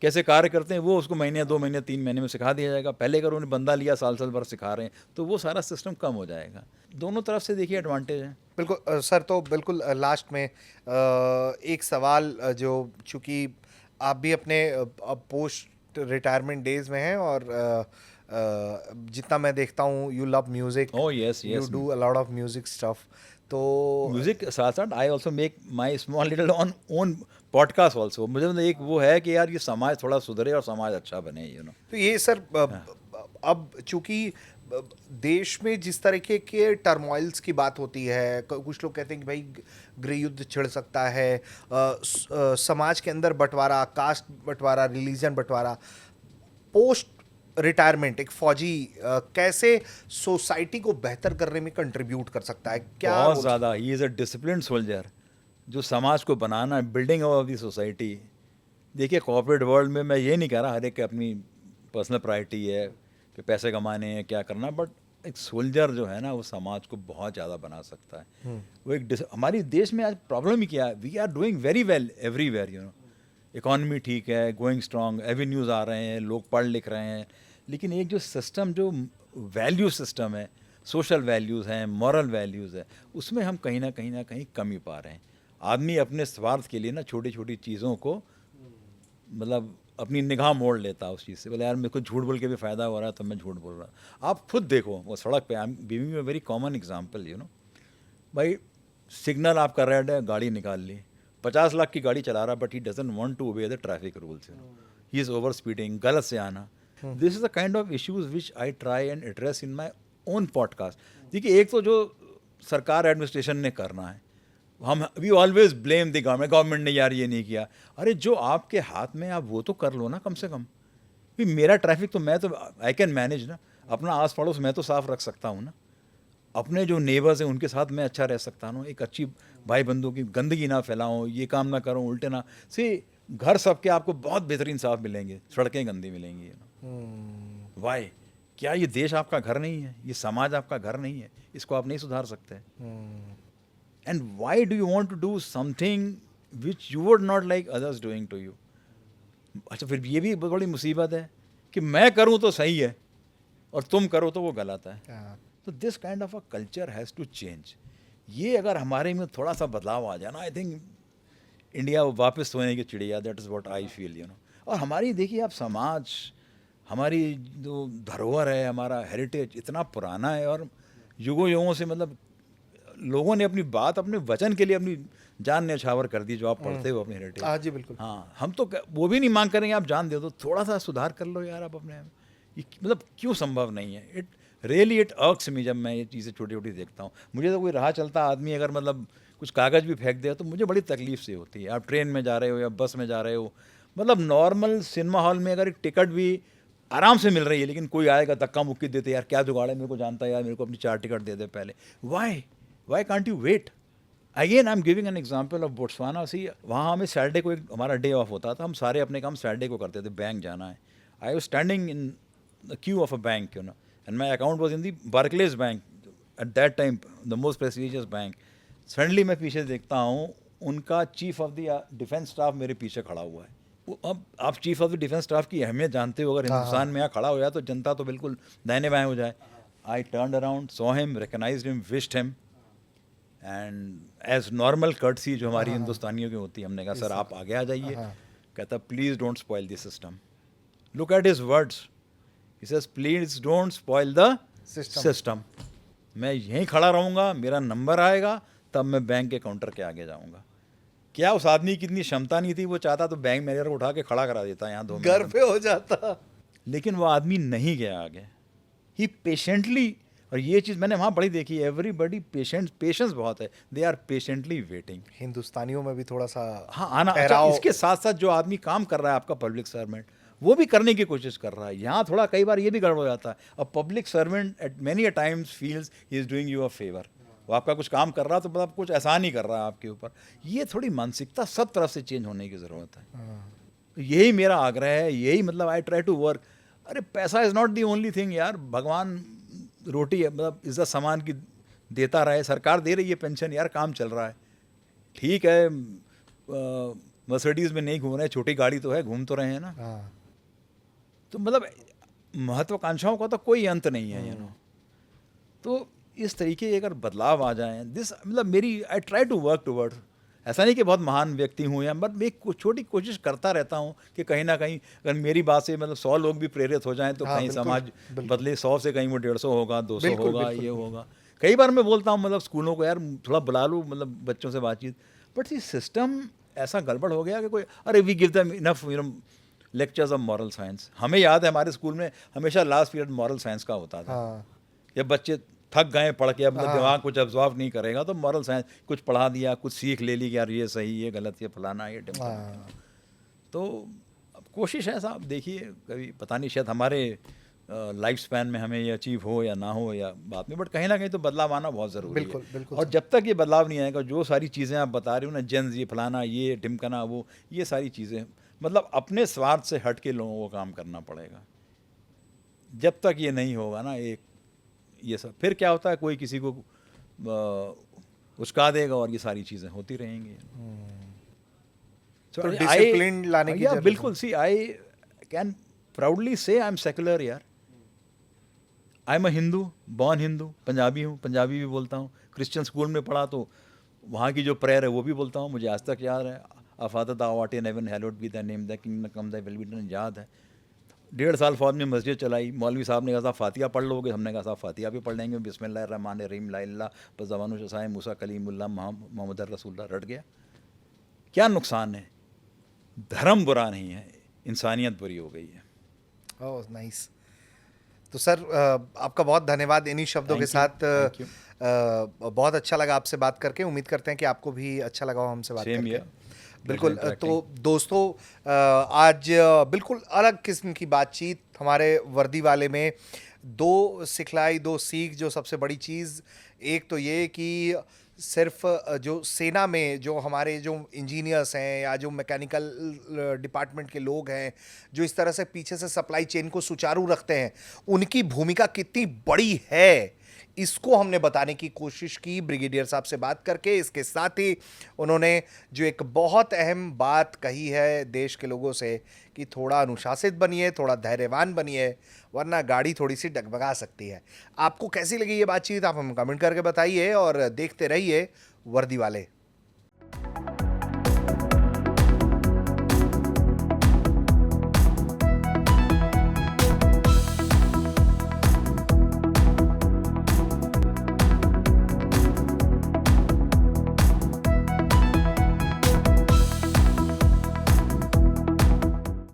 कैसे कार्य करते हैं, वो उसको महीने 2 महीने 3 महीने में सिखा दिया जाएगा। पहले अगर उन्हें बंदा लिया साल भर सिखा रहे हैं तो वो सारा सिस्टम कम हो जाएगा। दोनों तरफ से देखिए एडवांटेज है। बिल्कुल सर। तो बिल्कुल लास्ट में एक सवाल, जो चूंकि आप भी अपने पोस्ट रिटायरमेंट डेज में हैं और जितना मैं देखता हूँ you love music, oh yes you yes, do a lot of music stuff, तो म्यूजिक के साथ साथ I also make my small little on own podcast also. मुझे मतलब एक वो है कि यार ये समाज थोड़ा सुधरे और समाज अच्छा बने। तो ये सर अब चूंकि देश में जिस तरीके के टर्मोइल्स की बात होती है, कुछ लोग कहते हैं कि भाई गृह युद्ध छिड़ सकता है, समाज के अंदर बंटवारा, कास्ट बंटवारा, रिलीजन बंटवारा, पोस्ट रिटायरमेंट एक फौजी कैसे सोसाइटी को बेहतर करने में कंट्रीब्यूट कर सकता है, क्या बहुत role- ज़्यादा, he is a discipline soldier जो समाज को बनाना है, बिल्डिंग ऑफ दी सोसाइटी। देखिए कॉर्पोरेट वर्ल्ड में मैं ये नहीं कह रहा हर एक की अपनी पर्सनल प्रायोरिटी है कि पैसे कमाने हैं क्या करना, बट एक सोल्जर जो है ना वो समाज को बहुत ज़्यादा बना सकता है। वो एक हमारी देश में आज प्रॉब्लम ही क्या है, we are doing very well everywhere, you know, economy ठीक है, गोइंग स्ट्रांग, एवेन्यूज़ आ रहे हैं, लोग पढ़ लिख रहे हैं, लेकिन एक जो सिस्टम, जो वैल्यू सिस्टम है, सोशल वैल्यूज़ हैं, मॉरल वैल्यूज़ है, उसमें हम कहीं ना कहीं कमी पा रहे हैं। आदमी अपने स्वार्थ के लिए ना छोटी छोटी चीज़ों को मतलब अपनी निगाह मोड़ लेता है उस चीज़ से, बोले यार मेरे को झूठ बोल के भी फ़ायदा हो रहा है तो मैं झूठ बोल रहा। आप खुद देखो वो सड़क पे, आई am giving you a very common example, you know, भाई सिग्नल आपका रेड है, गाड़ी निकाल ली, 50 लाख की गाड़ी चला रहा, but he doesn't want to obey the traffic rules, you know, he is over speeding, गलत से आना। This is the kind of issues which I try and address in my own podcast. देखिए एक तो जो सरकार एडमिनिस्ट्रेशन ने करना है, हम we always blame the government ने यार ये नहीं किया। अरे जो आपके हाथ में आप वो तो कर लो ना कम से कम। भी मेरा ट्रैफिक तो मैं तो आई कैन मैनेज ना, अपना आस पड़ोस मैं तो साफ रख सकता हूँ ना, अपने जो नेबर्स हैं उनके साथ मैं अच्छा रह सकता हूँ, एक अच्छी भाई बंधुओं की गंदगी ना फैलाऊँ, ये काम ना करूँ, उल्टे ना से घर सबके आपको बहुत बेहतरीन साफ मिलेंगे, सड़कें गंदी मिलेंगी, वाई? क्या ये देश आपका घर नहीं है, ये समाज आपका घर नहीं है, इसको आप नहीं सुधार सकते? And why do you want to do something which you would not like others doing to you? अच्छा फिर ये भी बहुत बड़ी मुसीबत है कि मैं करूँ तो सही है और तुम करो तो वो गलत है। हाँ, तो this kind of a culture has to change. ये अगर हमारे में थोड़ा सा बदलाव आ जाए ना, आई थिंक इंडिया वापस सोने की चिड़िया, that is what I feel, you know. और हमारी देखिए आप समाज, हमारी जो धरोहर है, हमारा हेरिटेज इतना पुराना है और युगों युगों से मतलब लोगों ने अपनी बात, अपने वचन के लिए अपनी जान न्यौछावर कर दी। जो आप पढ़ते हो अपनी हेरिटेज, हाँ जी बिल्कुल। हाँ, हम तो वो भी नहीं मांग करेंगे आप जान दे दो, थोड़ा सा सुधार कर लो यार आप अपने। ये मतलब क्यों संभव नहीं है? इट रियली इट अर्क्स मी जब मैं ये चीज़ें छोटी छोटी देखता हूँ। मुझे तो कोई राह चलता आदमी अगर मतलब कुछ कागज़ भी फेंक दे तो मुझे बड़ी तकलीफ से होती है। आप ट्रेन में जा रहे हो या बस में जा रहे हो, मतलब नॉर्मल सिनेमा हॉल में अगर एक टिकट भी आराम से मिल रही है, लेकिन कोई आएगा धक्का मुक्की देते, यार क्या जुगाड़ है, मेरे को जानता है यार, मेरे को अपनी 4 टिकट दे दे पहले। Why can't you wait? Again I am giving an example of Botswana. See वहाँ हमें सैटरडे को एक हमारा डे ऑफ होता था, हम सारे अपने काम सैटरडे को करते थे, बैंक जाना है। I was standing in the Q of a bank, you know, and my account was in the Barclays bank at that time, the most prestigious bank. Suddenly मैं पीछे देखता हूँ, उनका chief of the defence staff मेरे पीछे खड़ा हुआ है। अब आप chief of the defence staff की अहमियत जानते हो, अगर हिंदुस्तान में यहाँ खड़ा हो जाए तो जनता तो बिल्कुल दाहिने बाएं हो जाए। I turn around, saw him, recognised him, wished him, and as normal courtesy जो हमारी हिंदुस्तानियों की होती है, हमने कहा सर आप आगे आ जाइए। कहता please don't spoil this system. Look at his words, he says please don't spoil the system. मैं यहीं खड़ा रहूँगा, मेरा नंबर आएगा तब मैं बैंक के काउंटर के आगे जाऊँगा। क्या उस आदमी की इतनी क्षमता नहीं थी? वो चाहता तो बैंक मैनेजर को उठा के खड़ा करा देता यहाँ 2 मिनट घर पे हो जाता, लेकिन वो आदमी नहीं गया आगे। ही पेशेंटली, और ये चीज़ मैंने वहाँ बड़ी देखी, एवरीबडी पेशेंस बहुत है, दे आर पेशेंटली वेटिंग। हिंदुस्तानियों में भी थोड़ा सा हाँ आना। अच्छा, ठहराव। इसके साथ साथ जो आदमी काम कर रहा है आपका पब्लिक सर्वेंट, वो भी करने की कोशिश कर रहा है। यहाँ थोड़ा कई बार ये भी गड़बड़ हो जाता है। A public servant eight many a times feels he is doing you a favour. वो आपका कुछ काम कर रहा है तो मतलब कुछ एहसान ही कर रहा है आपके ऊपर। ये थोड़ी मानसिकता सब तरफ से चेंज होने की ज़रूरत है। यही मेरा आग्रह है, यही मतलब आई ट्राई टू वर्क। अरे पैसा is not the only thing यार, भगवान रोटी है मतलब इज़्ज़त सामान की देता रहे, सरकार दे रही है पेंशन, यार काम चल रहा है, ठीक है। मर्सिडीज़ में नहीं घूम रहे, छोटी गाड़ी तो है, घूम तो रहे हैं ना। हाँ, तो मतलब महत्वाकांक्षाओं का तो कोई अंत नहीं है, यू नो। तो इस तरीके के अगर बदलाव आ जाएं, दिस मतलब मेरी I try to work towards. ऐसा नहीं कि बहुत महान व्यक्ति हूँ या, बट मैं छोटी कोशिश करता रहता हूँ कि कहीं ना कहीं अगर मेरी बात से मतलब 100 लोग भी प्रेरित हो जाएं तो हाँ, कहीं बिल्कुल, समाज बिल्कुल। बदले। 100 से कहीं वो 150 होगा, 200 बिल्कुल, होगा, बिल्कुल, ये होगा। कई बार मैं बोलता हूँ मतलब स्कूलों को, यार थोड़ा बुला लो मतलब बच्चों से बातचीत, बट ये सिस्टम ऐसा गड़बड़ हो गया कि कोई, अरे we give them enough you know lectures of moral science. हमें याद है हमारे स्कूल में हमेशा लास्ट पीरियड मॉरल साइंस का होता था। हाँ, जब बच्चे थक गए पढ़ के, अब मतलब हाँ। दिमाग कुछ अब्जॉर्व नहीं करेगा, तो मॉरल साइंस कुछ पढ़ा दिया, कुछ सीख ले ली कि यार ये सही, ये गलत, ये फलाना, ये टिमकाना। हाँ। तो अब कोशिश है साहब, देखिए कभी पता नहीं, शायद हमारे लाइफ स्पैन में हमें ये अचीव हो या ना हो या बाद में, बट कहीं ना कहीं तो बदलाव आना बहुत ज़रूरी है। बिल्कुल, बिल्कुल और सर। जब तक ये बदलाव नहीं आएगा, जो सारी चीज़ें आप बता रहे हो ना, जेंस ये फलाना, ये ढिमकना, वो, ये सारी चीज़ें, मतलब अपने स्वार्थ से हट के लोगों को काम करना पड़ेगा। जब तक ये नहीं होगा ना, एक ये सब, फिर क्या होता है, कोई किसी को उचका देगा और ये सारी चीज़ें होती रहेंगी। तो डिसिप्लिन लाने की जरूरत बिल्कुल, सी आई कैन प्राउडली से आई एम सेकुलर यार। I am a Hindu, born Hindu, Punjabi हूँ, पंजाबी भी बोलता हूँ, क्रिश्चियन स्कूल में पढ़ा तो वहाँ की जो प्रेयर है वो भी बोलता हूँ, मुझे आज तक याद है। आ father thou art in heaven, hallowed be thy name, thy kingdom come, thy will be done, याद है। 1.5 साल फौज में मस्जिद चलाई, मौलवी साहब ने कहा साहब फातिहा पढ़ लोगे, हमने कहा साहब फातिहा भी पढ़ लेंगे, बिस्मिल्लाहिर्रहमानिर्रहीम ला इल्ला बस ज़बानु शसाए मूसा कलीमुल्लाह मोहम्मद रसूलुल्लाह, रट गया। क्या नुकसान है? धर्म बुरा नहीं है, इंसानियत बुरी हो गई है। Oh nice. तो सर आपका बहुत धन्यवाद इन्हीं शब्दों के साथ। Thank you. बहुत अच्छा लगा आपसे बात करके, उम्मीद करते हैं कि आपको भी अच्छा लगा हो हमसे बात सेम करके। ईयर। बिल्कुल। तो दोस्तों आज बिल्कुल अलग किस्म की बातचीत हमारे वर्दी वाले में। दो सिखलाई, दो सीख, जो सबसे बड़ी चीज़, एक तो ये कि सिर्फ जो सेना में जो हमारे जो इंजीनियर्स हैं या जो मैकेनिकल डिपार्टमेंट के लोग हैं, जो इस तरह से पीछे से सप्लाई चेन को सुचारू रखते हैं, उनकी भूमिका कितनी बड़ी है, इसको हमने बताने की कोशिश की ब्रिगेडियर साहब से बात करके। इसके साथ ही उन्होंने जो एक बहुत अहम बात कही है देश के लोगों से कि थोड़ा अनुशासित बनिए, थोड़ा धैर्यवान बनिए, वरना गाड़ी थोड़ी सी डगमगा सकती है। आपको कैसी लगी ये बातचीत, आप हमें कमेंट करके बताइए और देखते रहिए वर्दी वाले।